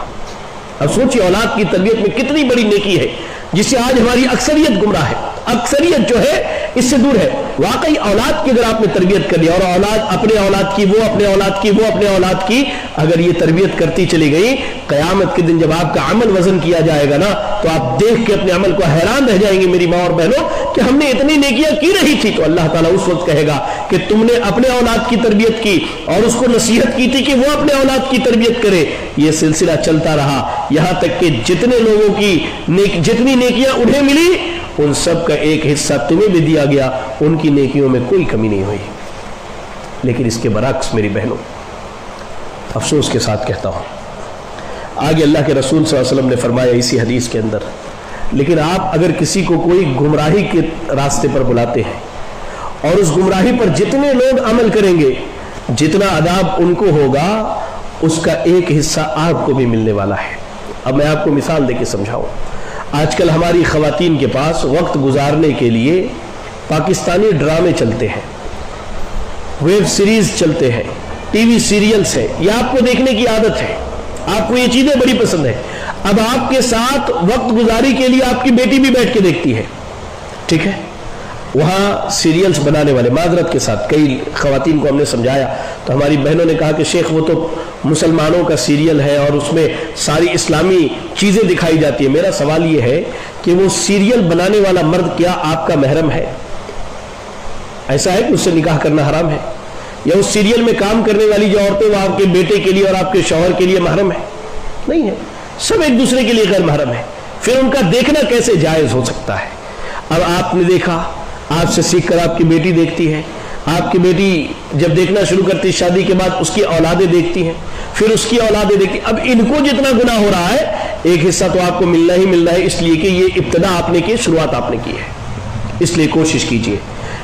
اب سوچیے اولاد کی تربیت میں کتنی بڑی نیکی ہے جس سے آج ہماری اکثریت گمراہ ہے، اکثریت جو ہے اس سے دور ہے. واقعی اولاد کی اگر آپ نے تربیت کر لی اور اولاد اپنے اولاد کی، وہ اپنے اولاد کی، وہ اپنے اولاد کی، اگر یہ تربیت کرتی چلی گئی، قیامت کے دن جب آپ کا عمل وزن کیا جائے گا نا تو آپ دیکھ کے اپنے عمل کو حیران رہ جائیں گے میری ماں اور بہنوں کہ ہم نے اتنی نیکیاں کی رہی تھی. تو اللہ تعالیٰ اس وقت کہے گا کہ تم نے اپنے اولاد کی تربیت کی اور اس کو نصیحت کی تھی کہ وہ اپنے اولاد کی تربیت کرے. یہ سلسلہ چلتا رہا یہاں تک کہ جتنے لوگوں کی جتنی نیکیاں انہیں ملی ان سب کا ایک حصہ تمہیں بھی دیا گیا، ان کی نیکیوں میں کوئی کمی نہیں ہوئی. لیکن اس کے برعکس میری بہنوں افسوس کے ساتھ کہتا ہوں، آگے اللہ کے رسول صلی اللہ علیہ وسلم نے فرمایا اسی حدیث کے اندر لیکن آپ اگر کسی کو کوئی گمراہی کے راستے پر بلاتے ہیں اور اس گمراہی پر جتنے لوگ عمل کریں گے جتنا عذاب ان کو ہوگا اس کا ایک حصہ آپ کو بھی ملنے والا ہے. اب میں آپ کو مثال دے کے سمجھاؤں. آج کل ہماری خواتین کے پاس وقت گزارنے کے لیے پاکستانی ڈرامے چلتے ہیں, ویب سیریز چلتے ہیں, ٹی وی سیریلز ہیں, یہ آپ کو دیکھنے کی عادت ہے, آپ کو یہ چیزیں بڑی پسند ہیں. اب آپ کے ساتھ وقت گزاری کے لیے آپ کی بیٹی بھی بیٹھ کے دیکھتی ہے, ٹھیک ہے. وہاں سیریلز بنانے والے, معذرت کے ساتھ کئی خواتین کو ہم نے سمجھایا تو ہماری بہنوں نے کہا کہ شیخ وہ تو مسلمانوں کا سیریل ہے اور اس میں ساری اسلامی چیزیں دکھائی جاتی ہیں. میرا سوال یہ ہے کہ وہ سیریل بنانے والا مرد کیا آپ کا محرم ہے؟ ایسا ہے کہ اس سے نکاح کرنا حرام ہے؟ یا اس سیریل میں کام کرنے والی جو عورتیں وہ آپ کے بیٹے کے لیے اور آپ کے شوہر کے لیے محرم ہے؟ نہیں ہے, سب ایک دوسرے کے لیے غیر محرم ہے. پھر ان کا دیکھنا کیسے جائز ہو سکتا ہے؟ اب آپ نے دیکھا, آپ سے سیکھ کر آپ کی بیٹی دیکھتی ہے, آپ کی بیٹی جب دیکھنا شروع کرتی شادی کے بعد اس کی اولادیں دیکھتی ہیں, پھر اس کی اولادیں دیکھتی. اب ان کو جتنا گناہ ہو رہا ہے ایک حصہ تو آپ کو ملنا ہی ملنا ہے, اس لیے کہ یہ ابتدا آپ نے کی, شروعات آپ نے کی ہے. اس لیے کوشش کیجئے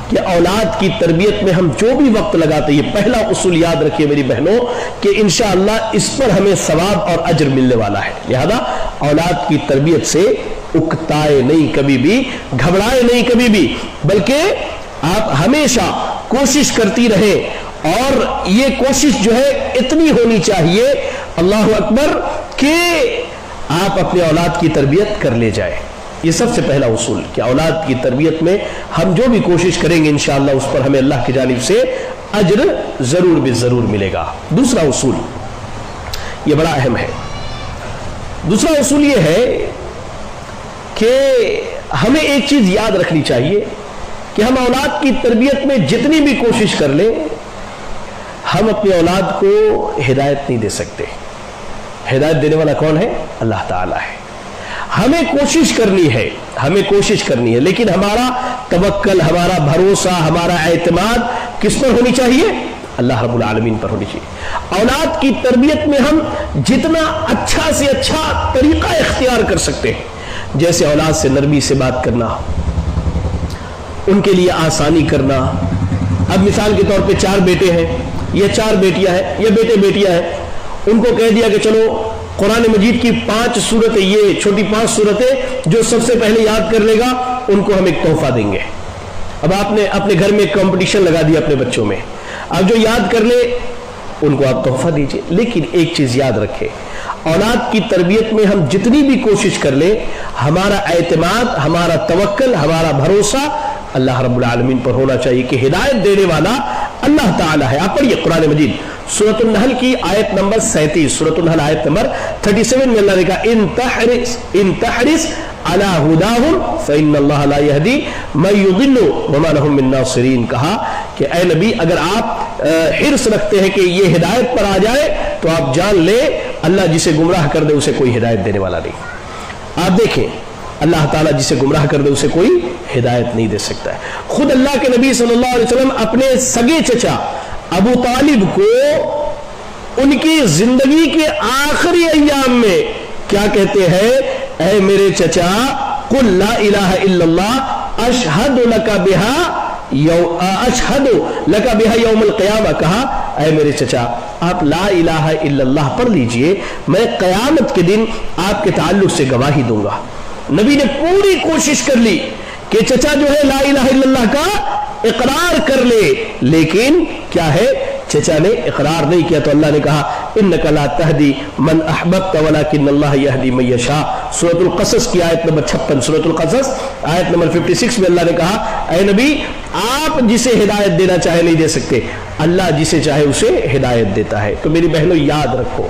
کہ اولاد کی تربیت میں ہم جو بھی وقت لگاتے ہیں, یہ پہلا اصول یاد رکھیے میری بہنوں کہ انشاءاللہ اس پر ہمیں ثواب اور اجر ملنے والا ہے. لہذا اولاد کی تربیت سے اکتائے نہیں کبھی بھی, گھبرائے نہیں کبھی بھی, بلکہ آپ ہمیشہ کوشش کرتی رہیں. اور یہ کوشش جو ہے اتنی ہونی چاہیے, اللہ اکبر, کہ آپ اپنے اولاد کی تربیت کر لے جائیں. یہ سب سے پہلا اصول کہ اولاد کی تربیت میں ہم جو بھی کوشش کریں گے انشاءاللہ اس پر ہمیں اللہ کی جانب سے اجر ضرور بھی ضرور ملے گا. دوسرا اصول یہ بڑا اہم ہے. دوسرا اصول یہ ہے کہ ہمیں ایک چیز یاد رکھنی چاہیے کہ ہم اولاد کی تربیت میں جتنی بھی کوشش کر لیں ہم اپنی اولاد کو ہدایت نہیں دے سکتے. ہدایت دینے والا کون ہے؟ اللہ تعالیٰ ہے. ہمیں کوشش کرنی ہے, ہمیں کوشش کرنی ہے, لیکن ہمارا توکل, ہمارا بھروسہ, ہمارا اعتماد کس پر ہونی چاہیے؟ اللہ رب العالمین پر ہونی چاہیے. اولاد کی تربیت میں ہم جتنا اچھا سے اچھا طریقہ اختیار کر سکتے ہیں, جیسے اولاد سے نرمی سے بات کرنا, ان کے لیے آسانی کرنا. اب مثال کے طور پہ 4 بیٹے ہیں یا 4 بیٹیاں ہیں یا بیٹے بیٹیاں ہیں, ان کو کہہ دیا کہ چلو قرآن مجید کی 5 سورتیں, یہ چھوٹی 5 سورتیں جو سب سے پہلے یاد کر لے گا ان کو ہم ایک تحفہ دیں گے. اب آپ نے اپنے گھر میں ایک کمپٹیشن لگا دیا اپنے بچوں میں, اب جو یاد کر لے ان کو آپ تحفہ دیجئے. لیکن ایک چیز یاد رکھیں, اولاد کی تربیت میں ہم جتنی بھی کوشش کر لیں ہمارا اعتماد, ہمارا توکل, ہمارا بھروسہ اللہ رب العالمین پر ہونا چاہیے کہ ہدایت دینے والا اللہ تعالیٰ ہے. آپ پڑھیے قرآن مجید سورۃ النحل کی آیت نمبر 37, سورۃ النحل آیت نمبر 37 میں اللہ نے کہا ان تحرس علی ہداہم فإن اللہ لا یہدی من یضل وما لہم من ناصرین. کہا کہ اے نبی اگر آپ حرص رکھتے ہیں کہ یہ ہدایت پر آ جائے تو آپ جان لیں اللہ جسے گمراہ کر دے اسے کوئی ہدایت دینے والا نہیں. آپ دیکھیں اللہ تعالیٰ جسے گمراہ کر دے اسے کوئی ہدایت نہیں دے سکتا ہے. خود اللہ کے نبی صلی اللہ علیہ وسلم اپنے سگے چچا ابو طالب کو ان کی زندگی کے آخری ایام میں کیا کہتے ہیں؟ اے میرے چچا قل لا الہ الا اللہ اشہد لک بہا یوم القیامہ. کہا اے میرے چچا آپ لا الہ الا اللہ پڑھ لیجئے, میں قیامت کے دن آپ کے تعلق سے گواہی دوں گا. نبی نے پوری کوشش کر لی کہ چچا جو ہے لا الہ الا اللہ کا اقرار کر لے, لیکن کیا ہے چچا نے اقرار نہیں کیا. تو اللہ نے کہا انک لا تہدی من احببت ولکن اللہ یہدی من یشاء. سورۃ القصص کی آیت نمبر 56, سورۃ القصص آیت نمبر 56 میں اللہ نے کہا اے نبی آپ جسے ہدایت دینا چاہے نہیں دے سکتے, اللہ جسے چاہے اسے ہدایت دیتا ہے. تو میری بہنوں یاد رکھو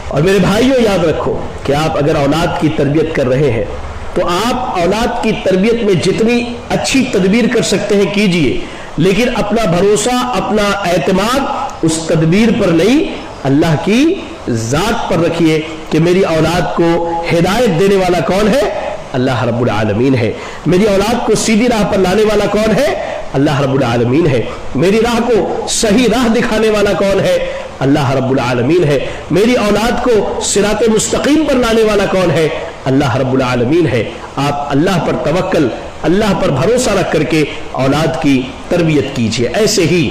اور میرے بھائیوں یاد رکھو کہ آپ اگر اولاد کی تربیت کر رہے ہیں تو آپ اولاد کی تربیت میں جتنی اچھی تدبیر کر سکتے ہیں کیجئے, لیکن اپنا بھروسہ, اپنا اعتماد اس تدبیر پر نہیں اللہ کی ذات پر رکھیے کہ میری اولاد کو ہدایت دینے والا کون ہے؟ اللہ رب العالمین ہے. میری اولاد کو سیدھی راہ پر لانے والا کون ہے؟ اللہ رب العالمین ہے. میری راہ کو صحیح راہ دکھانے والا کون ہے؟ اللہ رب العالمین ہے. میری اولاد کو صراط مستقیم پر لانے والا کون ہے؟ اللہ رب العالمین ہے. آپ اللہ پر توکل، اللہ پر بھروسہ رکھ کر کے اولاد کی تربیت کیجیے. ایسے ہی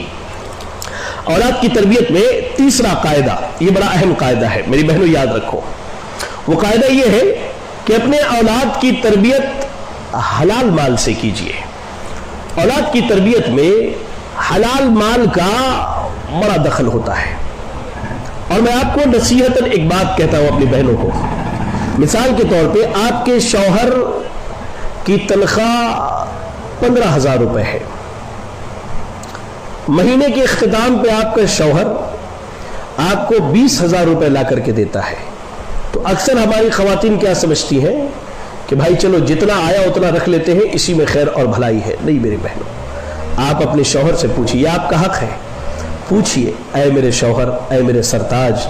اولاد کی تربیت میں تیسرا قاعدہ، یہ بڑا اہم قاعدہ ہے میری بہنوں، یاد رکھو. وہ قاعدہ یہ ہے کہ اپنے اولاد کی تربیت حلال مال سے کیجیے. اولاد کی تربیت میں حلال مال کا بڑا دخل ہوتا ہے. اور میں آپ کو نصیحتاً ایک بات کہتا ہوں اپنی بہنوں کو. مثال کے طور پہ آپ کے شوہر کی تنخواہ 15,000 روپے ہے. مہینے کے اختتام پہ آپ کا شوہر آپ کو 20,000 روپے لا کر کے دیتا ہے. تو اکثر ہماری خواتین کیا سمجھتی ہیں کہ بھائی چلو جتنا آیا اتنا رکھ لیتے ہیں، اسی میں خیر اور بھلائی ہے. نہیں میرے بہنوں، آپ اپنے شوہر سے پوچھیے، یہ آپ کا حق ہے. پوچھیے، اے میرے شوہر، اے میرے سرتاج،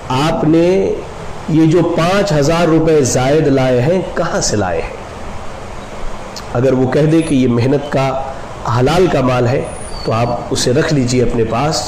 آپ نے یہ جو 5,000 روپے زائد لائے ہیں کہاں سے لائے ہیں؟ اگر وہ کہہ دے کہ یہ محنت کا حلال کا مال ہے تو آپ اسے رکھ لیجئے اپنے پاس.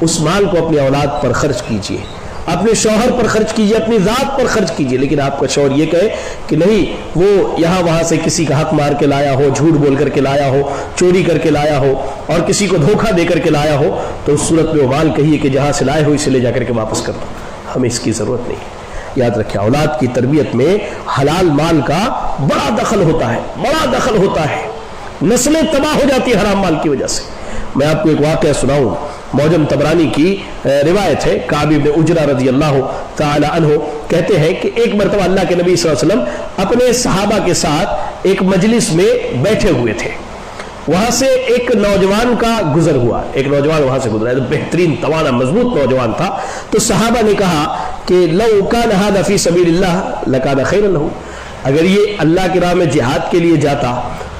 اس مال کو اپنی اولاد پر خرچ کیجئے، اپنے شوہر پر خرچ کیجئے، اپنی ذات پر خرچ کیجئے. لیکن آپ کا شوہر یہ کہے کہ نہیں، وہ یہاں وہاں سے کسی کا حق مار کے لایا ہو، جھوٹ بول کر کے لایا ہو، چوری کر کے لایا ہو، اور کسی کو دھوکہ دے کر کے لایا ہو، تو اس صورت میں وہ مال کہیے کہ جہاں سے لائے ہو اسے لے جا کر کے واپس کر دو. ہمیں اس کی ضرورت نہیں ہے. یاد رکھیں، اولاد کی تربیت میں حلال مال کا بڑا دخل ہوتا ہے، بڑا دخل ہوتا ہے. نسلیں تباہ ہو جاتی ہیں حرام مال کی وجہ سے. میں آپ کو ایک واقعہ سناؤں. معجم طبرانی کی روایت ہے، کعب بن عجرہ رضی اللہ تعالی عنہ کہتے ہیں کہ ایک مرتبہ اللہ کے نبی صلی اللہ علیہ وسلم اپنے صحابہ کے ساتھ ایک مجلس میں بیٹھے ہوئے تھے. وہاں سے ایک نوجوان کا گزر ہوا. ایک نوجوان وہاں سے گزرا، بہترین توانا مضبوط نوجوان تھا. تو صحابہ نے کہا کہ لو کان ھذا فی سبیل اللہ لکان خیرا لہ، اگر یہ اللہ کی راہ میں جہاد کے لیے جاتا،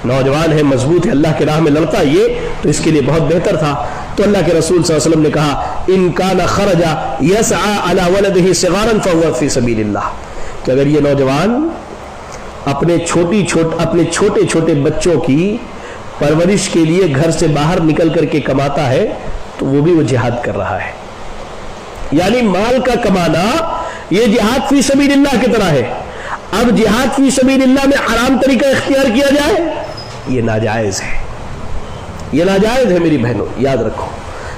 نوجوان ہے، مضبوط ہے، اللہ کی راہ میں لڑتا یہ، تو اس کے لیے بہت بہتر تھا. تو اللہ کے رسول صلی اللہ علیہ وسلم نے کہا ان کان خرج یسعى علی ولده صغارا فهو فی سبیل اللہ، کہ اگر یہ نوجوان اپنے چھوٹے چھوٹے بچوں کی پرورش کے لیے گھر سے باہر نکل کر کے کماتا ہے تو وہ بھی وہ جہاد کر رہا ہے. یعنی مال کا کمانا یہ جہاد فی سبیل اللہ کی طرح ہے. اب جہاد فی سبیل اللہ میں حرام طریقہ اختیار کیا جائے، یہ ناجائز ہے، یہ ناجائز ہے میری بہنوں. یاد رکھو،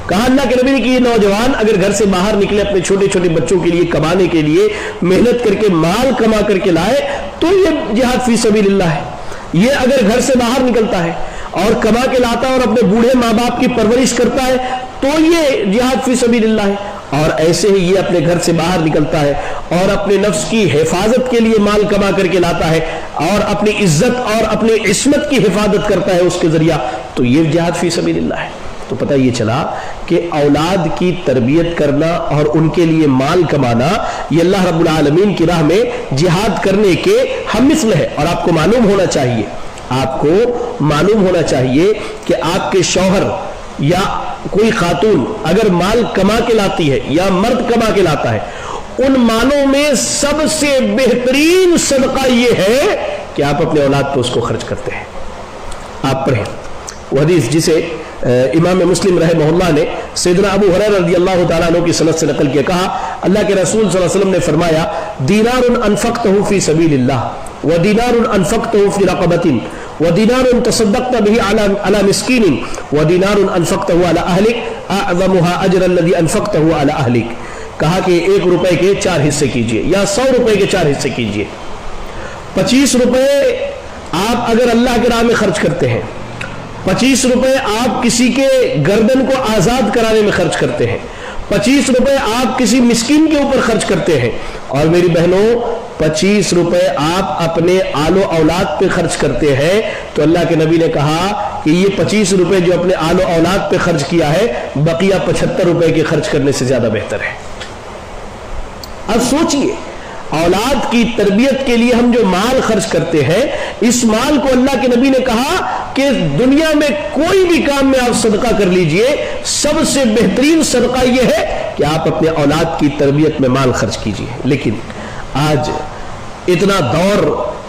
کہا اللہ کے نبی نے کہ یہ نوجوان اگر گھر سے باہر نکلے اپنے چھوٹے چھوٹے بچوں کے لیے کمانے کے لیے، محنت کر کے مال کما کر کے لائے، تو یہ جہاد فی سبیل اللہ ہے. یہ اگر گھر سے باہر نکلتا ہے اور کما کے لاتا ہے اور اپنے بوڑھے ماں باپ کی پرورش کرتا ہے تو یہ جہاد فی سبیل اللہ ہے. اور ایسے ہی یہ اپنے گھر سے باہر نکلتا ہے اور اپنے نفس کی حفاظت کے لیے مال کما کر کے لاتا ہے اور اپنی عزت اور اپنی عصمت کی حفاظت کرتا ہے اس کے ذریعہ، تو یہ جہاد فی سبیل اللہ ہے. تو پتہ یہ چلا کہ اولاد کی تربیت کرنا اور ان کے لیے مال کمانا یہ اللہ رب العالمین کی راہ میں جہاد کرنے کے ہم مثل ہے. اور آپ کو معلوم ہونا چاہیے، آپ کو معلوم ہونا چاہیے کہ آپ کے شوہر یا کوئی خاتون اگر مال کما کے لاتی ہے یا مرد کما کے لاتا ہے، ان مالوں میں سب سے بہترین صدقہ یہ ہے کہ آپ اپنے اولاد پہ اس کو خرچ کرتے ہیں. آپ پڑھیں وہ حدیث جسے امام مسلم رحمہ اللہ نے سیدنا ابو ہریرہ رضی اللہ تعالیٰ عنہ کی سند سے نقل کیا. کہا اللہ کے رسول صلی اللہ علیہ وسلم نے فرمایا دینار انفقتہ فی سبیل اللہ ودینار انفقتہ فی رقبۃ ودینار تصدقت به علی مسکین ودینار انفقتہ علی اہلک اعظمها اجرا الذی انفقتہ علی اہلک. کہا کہ 1 روپے کے 4 حصے کیجئے یا 100 روپے کے 4 حصے کیجئے. 25 روپے آپ اگر اللہ کے راہ میں خرچ کرتے ہیں، 25 روپے آپ کسی کے گردن کو آزاد کرانے میں خرچ کرتے ہیں، 25 روپے آپ کسی مسکین کے اوپر خرچ کرتے ہیں، اور میری بہنوں 25 روپے آپ اپنے آل و اولاد پہ خرچ کرتے ہیں، تو اللہ کے نبی نے کہا کہ یہ 25 روپے جو اپنے آل و اولاد پہ خرچ کیا ہے بقیہ 75 روپے کے خرچ کرنے سے زیادہ بہتر ہے. اب سوچئے، اولاد کی تربیت کے لیے ہم جو مال خرچ کرتے ہیں، اس مال کو اللہ کے نبی نے کہا کہ دنیا میں کوئی بھی کام میں آپ صدقہ کر لیجئے، سب سے بہترین صدقہ یہ ہے کہ آپ اپنے اولاد کی تربیت میں مال خرچ کیجئے. لیکن آج اتنا دور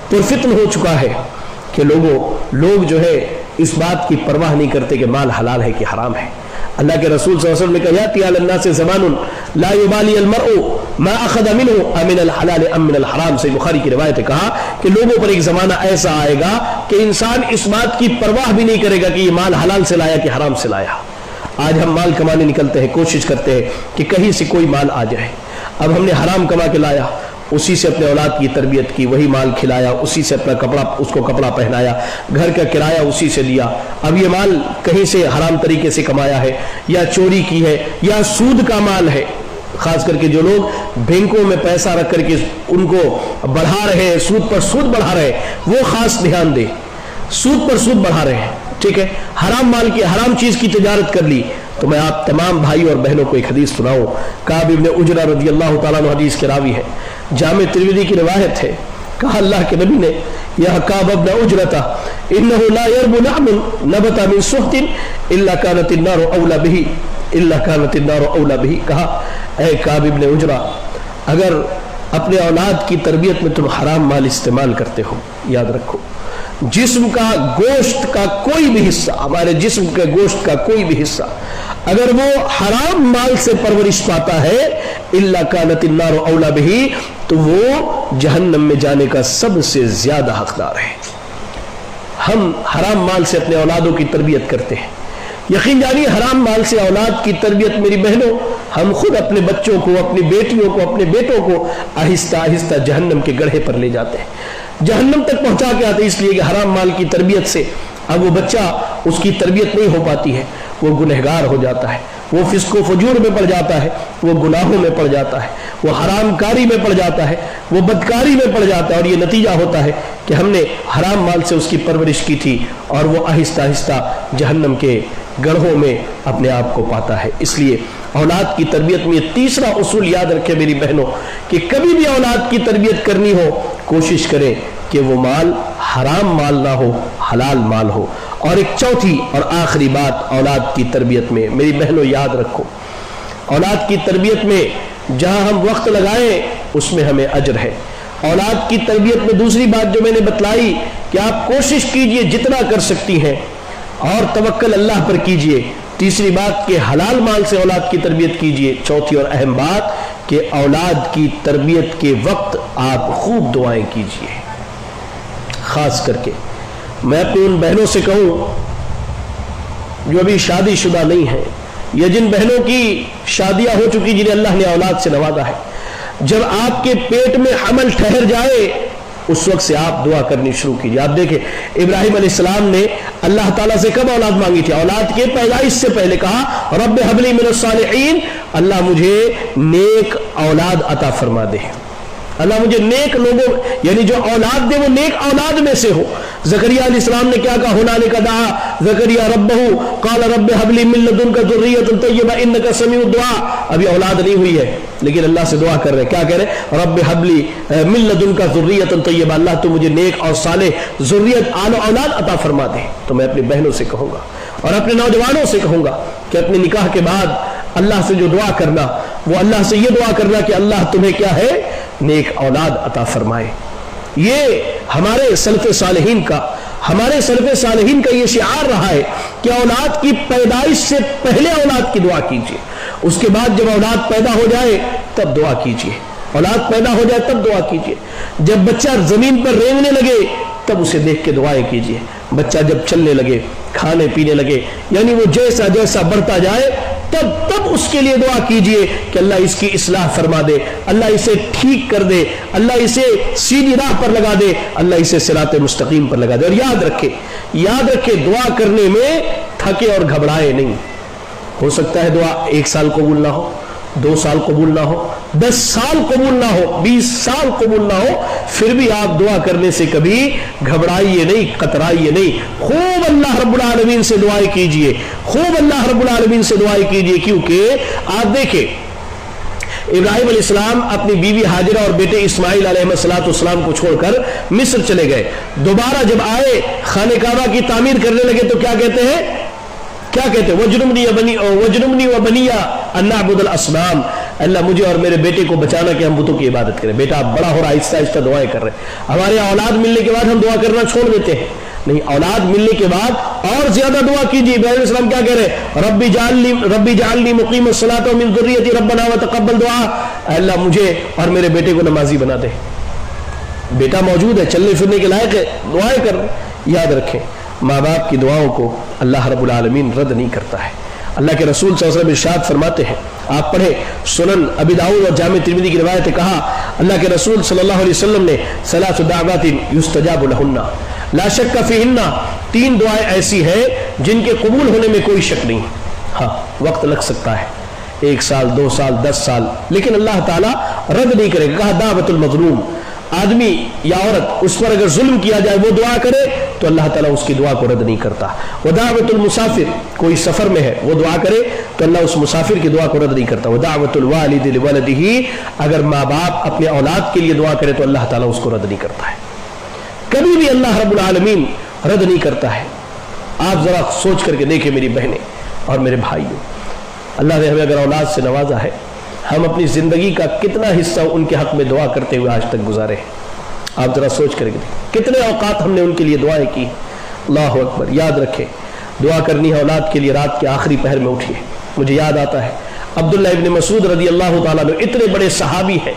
پرفتن ہو چکا ہے کہ لوگ جو ہے اس بات کی پرواہ نہیں کرتے کہ مال حلال ہے کہ حرام ہے. اللہ کے رسول صلی اللہ علیہ وسلم نے کہا یاتی علی الناس زمان لا یبالی المرء ما اخذ منه امن الحلال ام من الحرام. صحیح بخاری کی روایت ہے. کہا کہ لوگوں پر ایک زمانہ ایسا آئے گا کہ انسان اس بات کی پرواہ بھی نہیں کرے گا کہ یہ مال حلال سے لایا کہ حرام سے لایا. آج ہم مال کمانے نکلتے ہیں, کوشش کرتے ہیں کہ کہیں سے کوئی مال آ جائے. اب ہم نے حرام کما کے لایا, اسی سے اپنے اولاد کی تربیت کی, وہی مال کھلایا, اسی سے اپنا کپڑا, اس کو کپڑا پہنایا, گھر کا کرایہ اسی سے دیا. اب یہ مال کہیں سے حرام طریقے سے کمایا ہے یا چوری کی ہے یا سود کا مال ہے. خاص کر کے جو لوگ بینکوں میں پیسہ رکھ کر کے ان کو بڑھا رہے ہیں, سود پر سود بڑھا رہے ہیں, وہ خاص دھیان دیں. سود پر سود بڑھا رہے ہیں, ٹھیک ہے, حرام مال کی, حرام چیز کی تجارت کر لی. تو میں آپ تمام بھائی اور بہنوں کو ایک حدیث سناؤں. کعب ابن عجرہ رضی اللہ تعالیٰ عنہ حدیث کے راوی ہے, جامع ترمذی کی روایت ہے. کہا اللہ کے نبی نے یا کعب ابن عجرہ انه لا يربو نعم نبت من سحت الا كانت النار اولى به الا كانت النار اولى به. کہا اے کعب ابن عجرہ, اگر اپنے اولاد کی تربیت میں تم حرام مال استعمال کرتے ہو, یاد رکھو جسم کا گوشت کا کوئی بھی حصہ, ہمارے جسم کے گوشت کا کوئی بھی حصہ اگر وہ حرام مال سے پرورش پاتا ہے الا كانت النار اولى به, تو وہ جہنم میں جانے کا سب سے زیادہ حقدار ہے. ہم حرام مال سے اپنے اولادوں کی تربیت کرتے ہیں. یقین جانیے حرام مال سے اولاد کی تربیت, میری بہنوں, ہم خود اپنے بچوں کو, اپنی بیٹیوں کو, اپنے بیٹوں کو آہستہ آہستہ جہنم کے گڑھے پر لے جاتے ہیں, جہنم تک پہنچا کے آتے ہیں. اس لیے کہ حرام مال کی تربیت سے اب وہ بچہ, اس کی تربیت نہیں ہو پاتی ہے, وہ گنہگار ہو جاتا ہے, وہ فسق و فجور میں پڑ جاتا ہے, وہ گناہوں میں پڑ جاتا ہے, وہ حرام کاری میں پڑ جاتا ہے, وہ بدکاری میں پڑ جاتا ہے. اور یہ نتیجہ ہوتا ہے کہ ہم نے حرام مال سے اس کی پرورش کی تھی اور وہ آہستہ آہستہ جہنم کے گڑھوں میں اپنے آپ کو پاتا ہے. اس لیے اولاد کی تربیت میں یہ تیسرا اصول یاد رکھیں میری بہنوں, کہ کبھی بھی اولاد کی تربیت کرنی ہو کوشش کریں کہ وہ مال حرام مال نہ ہو, حلال مال ہو. اور ایک چوتھی اور آخری بات اولاد کی تربیت میں, میری بہنوں یاد رکھو, اولاد کی تربیت میں جہاں ہم وقت لگائیں اس میں ہمیں اجر ہے. اولاد کی تربیت میں دوسری بات جو میں نے بتلائی کہ آپ کوشش کیجئے جتنا کر سکتی ہیں اور توکل اللہ پر کیجئے. تیسری بات کہ حلال مال سے اولاد کی تربیت کیجئے. چوتھی اور اہم بات کہ اولاد کی تربیت کے وقت آپ خوب دعائیں کیجئے. خاص کر کے میں اپنی ان بہنوں سے کہوں جو ابھی شادی شدہ نہیں ہیں, یا جن بہنوں کی شادیاں ہو چکی جنہیں اللہ نے اولاد سے نوازا ہے, جب آپ کے پیٹ میں حمل ٹھہر جائے اس وقت سے آپ دعا کرنی شروع کیجیے. آپ دیکھیں ابراہیم علیہ السلام نے اللہ تعالیٰ سے کب اولاد مانگی تھی؟ اولاد کے پیدائش سے پہلے کہا رب ہب لی من الصالحین, اللہ مجھے نیک اولاد عطا فرما دے, اللہ مجھے نیک لوگوں, یعنی جو اولاد دے وہ نیک اولاد میں سے ہو. زکریا علیہ السلام نے کیا کہا؟ ہنالک دعا زکریا ربہ قال رب ہب لی من لدنک ذریۃ طیبہ انک سمیع الدعاء. ابھی اولاد نہیں ہوئی ہے لیکن اللہ سے دعا کر رہے ہیں. کیا کہہ رہے؟ رب ہب لی من لدنک ذریۃ طیبہ, اللہ تو مجھے نیک اور صالح ذریت آل اولاد عطا فرما دے. تو میں اپنی بہنوں سے کہوں گا اور اپنے نوجوانوں سے کہوں گا کہ اپنے نکاح کے بعد اللہ سے جو دعا کرنا وہ اللہ سے یہ دعا کرنا کہ اللہ تمہیں کیا ہے؟ نیک اولاد عطا فرمائے. یہ ہمارے سلف صالحین کا یہ شعار رہا ہے کہ اولاد کی پیدائش سے پہلے اولاد کی دعا کیجیے, اس کے بعد جب اولاد پیدا ہو جائے تب دعا کیجیے, اولاد پیدا ہو جائے تب دعا کیجیے, جب بچہ زمین پر رینگنے لگے تب اسے دیکھ کے دعائیں کیجیے, بچہ جب چلنے لگے, کھانے پینے لگے, یعنی وہ جیسا جیسا بڑھتا جائے تب اس کے لیے دعا کیجئے کہ اللہ اس کی اصلاح فرما دے, اللہ اسے ٹھیک کر دے, اللہ اسے سیدھی راہ پر لگا دے, اللہ اسے صراط مستقیم پر لگا دے. اور یاد رکھے دعا کرنے میں تھکے اور گھبرائے نہیں. ہو سکتا ہے دعا 1 سال قبول نہ ہو, 2 سال قبول نہ ہو, 10 سال قبول نہ ہو, 20 سال قبول نہ ہو, پھر بھی آپ دعا کرنے سے کبھی گھبرائیے نہیں, قطرائیے نہیں. خوب اللہ رب العالمین سے دعائیں کیجئے, خوب اللہ رب العالمین سے دعائیں کیجئے. کیونکہ آپ دیکھیں ابراہیم علیہ السلام اپنی بیوی ہاجرہ اور بیٹے اسماعیل علیہ السلام کو چھوڑ کر مصر چلے گئے. دوبارہ جب آئے خانہ کعبہ کی تعمیر کرنے لگے تو کیا کہتے ہیں؟ وَجْنُبْنِي وَبَنِيَّ أَن نَعْبُدَ الْأَصْنَامَ, اللہ مجھے اور میرے بیٹے کو بچانا کہ ہم بتوں کی عبادت کریں. بیٹا آپ بڑا ہو رہا, آہستہ آہستہ دعائیں کر رہے ہیں. ہمارے اولاد ملنے کے بعد ہم دعا کرنا چھوڑ دیتے ہیں, نہیں، اولاد ملنے کے بعد اور زیادہ دعا کیجیے۔ ابراہیم علیہ السلام کیا کہہ رہے ہیں؟ ربی جعلنی مقیم الصلاۃ ومن ذریتی ربنا وتقبل دعا، اے اللہ مجھے اور میرے بیٹے کو نمازی بنا دے۔ بیٹا موجود ہے، چلنے پھرنے کے لائق ہے، دعائیں کر رہے۔ یاد رکھیں ماں باپ کی دعاؤں کو اللہ رب العالمین رد نہیں کرتا ہے۔ اللہ کے رسول صلی اللہ علیہ وسلم ارشاد فرماتے ہیں، آپ پڑھیں سنن ابی داؤد اور جامع ترمذی کی روایت ہے، کہا اللہ کے رسول صلی اللہ علیہ وسلم نے ثلاث دعوات یستجاب لہن لا شک فیہن، 3 دعائیں ایسی ہیں جن کے قبول ہونے میں کوئی شک نہیں۔ ہاں وقت لگ سکتا ہے، 1 سال 2 سال 10 سال، لیکن اللہ تعالیٰ رد نہیں کرے گا۔ کہا دعوت المظلوم، آدمی یا عورت اس پر اگر ظلم کیا جائے وہ دعا کرے تو اللہ تعالیٰ اس کی دعا کو رد نہیں کرتا۔ ودعوت المسافر، کوئی سفر میں ہے وہ دعا کرے تو اللہ اس مسافر کی دعا کو رد نہیں کرتا۔ ودعوت الوالد لولدہ، اگر ماں باپ اپنے اولاد کے لیے دعا کرے تو اللہ تعالیٰ اس کو رد نہیں کرتا ہے، کبھی بھی اللہ رب العالمین رد نہیں کرتا ہے۔ آپ ذرا سوچ کر کے دیکھیں میری بہنیں اور میرے بھائیوں، اللہ نے ہمیں اگر اولاد سے نوازا ہے، ہم اپنی زندگی کا کتنا حصہ ان کے حق میں دعا کرتے ہوئے آج تک گزارے ہیں۔ آپ ذرا سوچ کر کے کتنے اوقات ہم نے ان کے لیے دعائیں کی۔ اللہ اکبر۔ یاد رکھیں دعا کرنی ہے اولاد کے لیے، رات کے آخری پہر میں اٹھیے۔ مجھے یاد آتا ہے عبداللہ ابن مسعود رضی اللہ تعالیٰ عنہ، اتنے بڑے صحابی ہیں،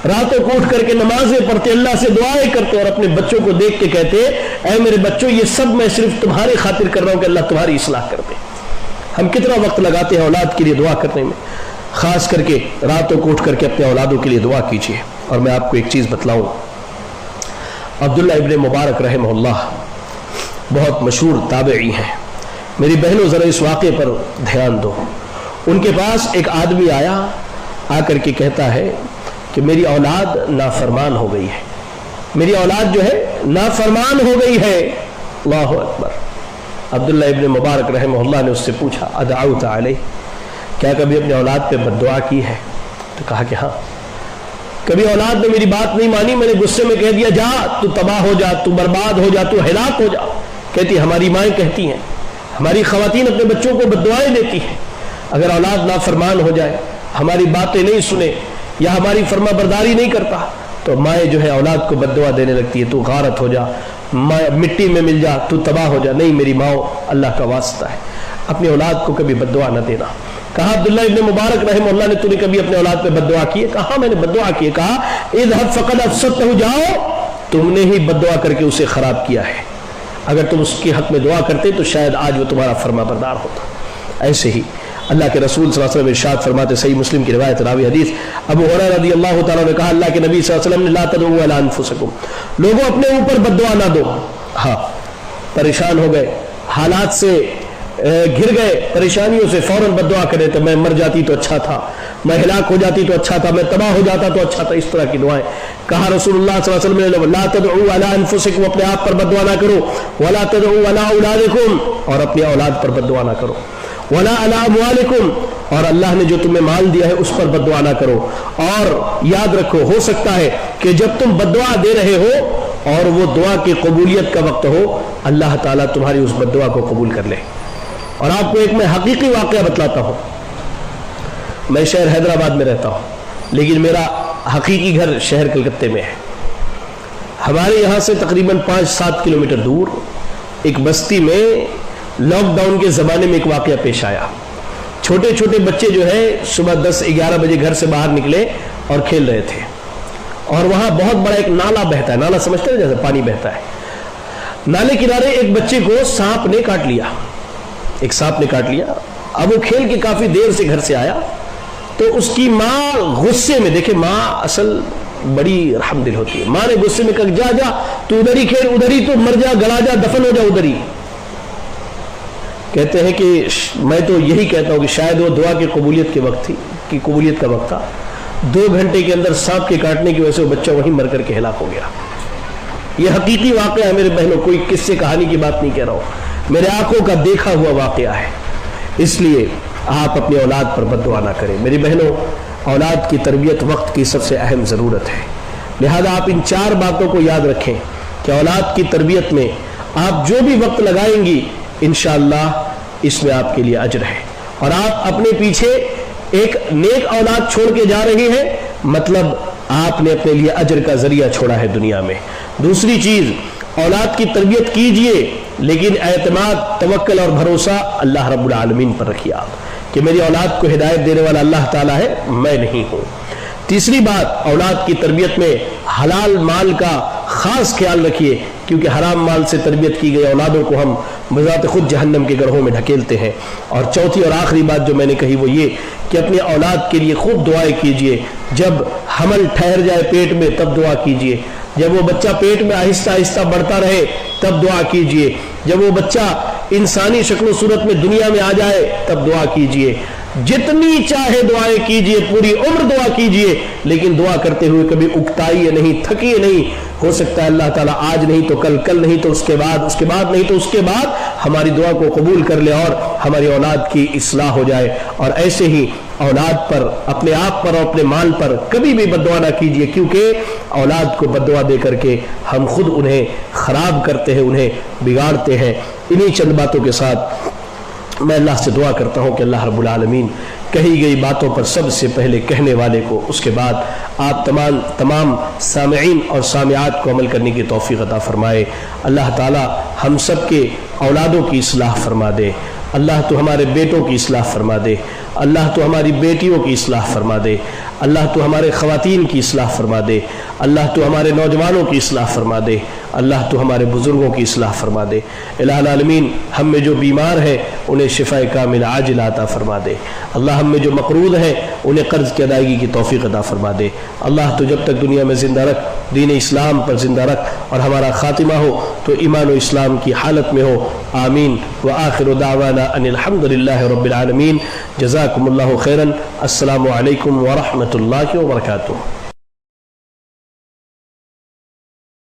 راتوں کو اٹھ کر کے نمازیں پڑھتے، اللہ سے دعائیں کرتے اور اپنے بچوں کو دیکھ کے کہتے اے میرے بچوں یہ سب میں صرف تمہارے خاطر کر رہا ہوں کہ اللہ تمہاری اصلاح کر دے۔ ہم کتنا وقت لگاتے ہیں اولاد کے لیے دعا کرنے میں، خاص کر کے راتوں کو اٹھ کر کے اپنے اولادوں کے لیے دعا کیجیے۔ اور میں آپ کو ایک چیز بتلاؤں، عبداللہ ابن مبارک رحمہ اللہ بہت مشہور تابعی ہیں۔ میری بہنوں ذرا اس واقعے پر دھیان دو۔ ان کے پاس ایک آدمی آیا، آ کر کے کہتا ہے کہ میری اولاد نافرمان ہو گئی ہے، میری اولاد جو ہے نافرمان ہو گئی ہے۔ اللہ اکبر۔ عبداللہ ابن مبارک رحمہ اللہ نے اس سے پوچھا ادعوت علیہ، کیا کبھی اپنے اولاد پہ بد دعا کی ہے؟ تو کہا کہ ہاں، کبھی اولاد نے میری بات نہیں مانی، میں نے غصے میں کہہ دیا جا تو تباہ ہو جا، تو برباد ہو جا، تو ہلاک ہو جا۔ کہتی ہماری مائیں کہتی ہیں، ہماری خواتین اپنے بچوں کو بد دعائیں دیتی ہیں، اگر اولاد نافرمان ہو جائے، ہماری باتیں نہیں سنے یا ہماری فرما برداری نہیں کرتا تو مائیں جو ہے اولاد کو بد دعا دینے لگتی ہے، تو غارت ہو جا، مٹی میں مل جا، تو تباہ ہو جا۔ نہیں میری ماں، اللہ کا واسطہ ہے، اپنی اولاد کو کبھی بد دعا نہ دینا۔ کہا عبداللہ ابن مبارک رحمہ اللہ نے تو نے کبھی اپنے اولاد پہ بد دعا کی ہے؟ کہا میں نے بد دعا کی ہے۔ کہا اذهب فقد افسدته، جاؤ تم نے ہی بد دعا کر کے اسے خراب کیا ہے، اگر تم اس کے حق میں دعا کرتے تو شاید آج وہ تمہارا فرما بردار ہوتا۔ ایسے ہی اللہ کے رسول صلی اللہ علیہ وسلم ارشاد فرماتے، صحیح مسلم کی روایت راوی حدیث ابو ہریرہ رضی اللہ تعالیٰ نے کہا اللہ کے نبی صلی اللہ علیہ وسلم نے لا تدعوا علی انفسکم، لوگوں اپنے اوپر بد دعا نہ دو۔ ہاں پریشان ہو گئے، حالات سے گھر گئے، پریشانیوں سے فوراً بد دعا کرے تو میں مر جاتی تو اچھا تھا، میں ہلاک ہو جاتی تو اچھا تھا، میں تباہ ہو جاتا تو اچھا تھا، اس طرح کی دعائیں۔ کہا رسول اللہ صلی اللہ علیہ وسلم نے لا تدعوا علی انفسکم، اپنے آپ پر بد دعا نہ کرو، ولا تدعوا علی اولادکم، اور اپنی اولاد پر بد دعا نہ کرو، ولا علی اموالکم، اور اللہ نے جو تمہیں مال دیا ہے اس پر بد دعا نہ کرو۔ اور یاد رکھو ہو سکتا ہے کہ جب تم بد دعا دے رہے ہو اور وہ دعا کی قبولیت کا وقت ہو، اللہ تعالیٰ تمہاری اس بد دعا کو قبول کر لے۔ اور آپ کو ایک میں حقیقی واقعہ بتلاتا ہوں، میں شہر حیدرآباد میں رہتا ہوں لیکن میرا حقیقی گھر شہر کلکتے میں ہے۔ ہمارے یہاں سے تقریباً 5-7 کلومیٹر دور ایک بستی میں لاک ڈاؤن کے زمانے میں ایک واقعہ پیش آیا۔ چھوٹے چھوٹے بچے جو ہے صبح 10-11 بجے گھر سے باہر نکلے اور کھیل رہے تھے، اور وہاں بہت بڑا ایک نالا بہتا ہے، نالا سمجھتے ہیں جیسے پانی بہتا ہے، نالے کنارے ایک بچے کو سانپ نے کاٹ لیا، ایک سانپ نے کاٹ لیا۔ اب وہ کھیل کے کافی دیر سے گھر سے آیا تو اس کی ماں غصے میں، دیکھیں ماں اصل بڑی رحم دل ہوتی ہے، ماں نے غصے میں کہا جا جا تو ادھر ہی کھیل، ادھر ہی تو مر جا، گلا جا، دفن ہو جا ادھر ہی۔ کہتے ہیں کہ میں تو یہی کہتا ہوں کہ شاید وہ دعا کی قبولیت کے وقت تھی، کہ قبولیت کا وقت تھا، 2 گھنٹے کے اندر سانپ کے کاٹنے کی وجہ سے وہ بچہ وہیں مر کر کے ہلاک ہو گیا۔ یہ حقیقی واقعہ ہے میرے بہنوں، کوئی قصے کہانی کی بات نہیں کہہ رہا ہوں، میرے آنکھوں کا دیکھا ہوا واقعہ ہے۔ اس لیے آپ اپنی اولاد پر بد دعا نہ کریں۔ میری بہنوں، اولاد کی تربیت وقت کی سب سے اہم ضرورت ہے، لہذا آپ ان 4 باتوں کو یاد رکھیں کہ اولاد کی تربیت میں آپ جو بھی وقت لگائیں گی انشاءاللہ اس میں آپ کے لیے اجر ہے، اور آپ اپنے پیچھے ایک نیک اولاد چھوڑ کے جا رہے ہیں، مطلب آپ نے اپنے لیے اجر کا ذریعہ چھوڑا ہے دنیا میں۔ دوسری چیز، اولاد کی تربیت کیجئے، لیکن اعتماد، توکل اور بھروسہ اللہ رب العالمین پر رکھیے آپ کہ میری اولاد کو ہدایت دینے والا اللہ تعالیٰ ہے، میں نہیں ہوں۔ تیسری بات، اولاد کی تربیت میں حلال مال کا خاص خیال رکھیے، کیونکہ حرام مال سے تربیت کی گئی اولادوں کو ہم بذات خود جہنم کے گڑھوں میں ڈھکیلتے ہیں۔ اور چوتھی اور آخری بات جو میں نے کہی وہ یہ کہ اپنی اولاد کے لیے خوب دعائیں کیجئے، جب حمل ٹھہر جائے پیٹ میں تب دعا کیجئے، جب وہ بچہ پیٹ میں آہستہ آہستہ بڑھتا رہے تب دعا کیجئے، جب وہ بچہ انسانی شکل و صورت میں دنیا میں آ جائے تب دعا کیجئے، جتنی چاہے دعائیں کیجئے، پوری عمر دعا کیجئے، لیکن دعا کرتے ہوئے کبھی اکتائیے نہیں، تھکیے نہیں۔ ہو سکتا ہے اللہ تعالیٰ آج نہیں تو کل، کل نہیں تو اس کے بعد، اس کے بعد نہیں تو اس کے بعد ہماری دعا کو قبول کر لے اور ہماری اولاد کی اصلاح ہو جائے۔ اور ایسے ہی اولاد پر، اپنے آپ پر اور اپنے مال پر کبھی بھی بد دعا نہ کیجئے، کیونکہ اولاد کو بد دعا دے کر کے ہم خود انہیں خراب کرتے ہیں، انہیں بگاڑتے ہیں۔ انہی چند باتوں کے ساتھ میں اللہ سے دعا کرتا ہوں کہ اللہ رب العالمین کہی گئی باتوں پر سب سے پہلے کہنے والے کو، اس کے بعد آپ تمام سامعین اور سامعات کو عمل کرنے کی توفیق عطا فرمائے۔ اللہ تعالی ہم سب کے اولادوں کی اصلاح فرما دے۔ اللہ تو ہمارے بیٹوں کی اصلاح فرما دے، اللہ تو ہماری بیٹیوں کی اصلاح فرما دے، اللہ تو ہمارے خواتین کی اصلاح فرما دے، اللہ تو ہمارے نوجوانوں کی اصلاح فرما دے، اللہ تو ہمارے بزرگوں کی اصلاح فرما دے۔ الہ العالمین ہم میں جو بیمار ہیں انہیں شفاء کامل عاجل عطا فرما دے۔ اللہ ہم میں جو مقروض ہیں انہیں قرض کی ادائیگی کی توفیق عطا فرما دے۔ اللہ تو جب تک دنیا میں زندہ رکھ، دین اسلام پر زندہ رکھ، اور ہمارا خاتمہ ہو تو ایمان و اسلام کی حالت میں ہو۔ آمین۔ وآخر دعوانا ان الحمد للہ رب العالمین۔ جزاکم اللہ خیرا۔ السلام علیکم ورحمۃ اللہ وبرکاتہ۔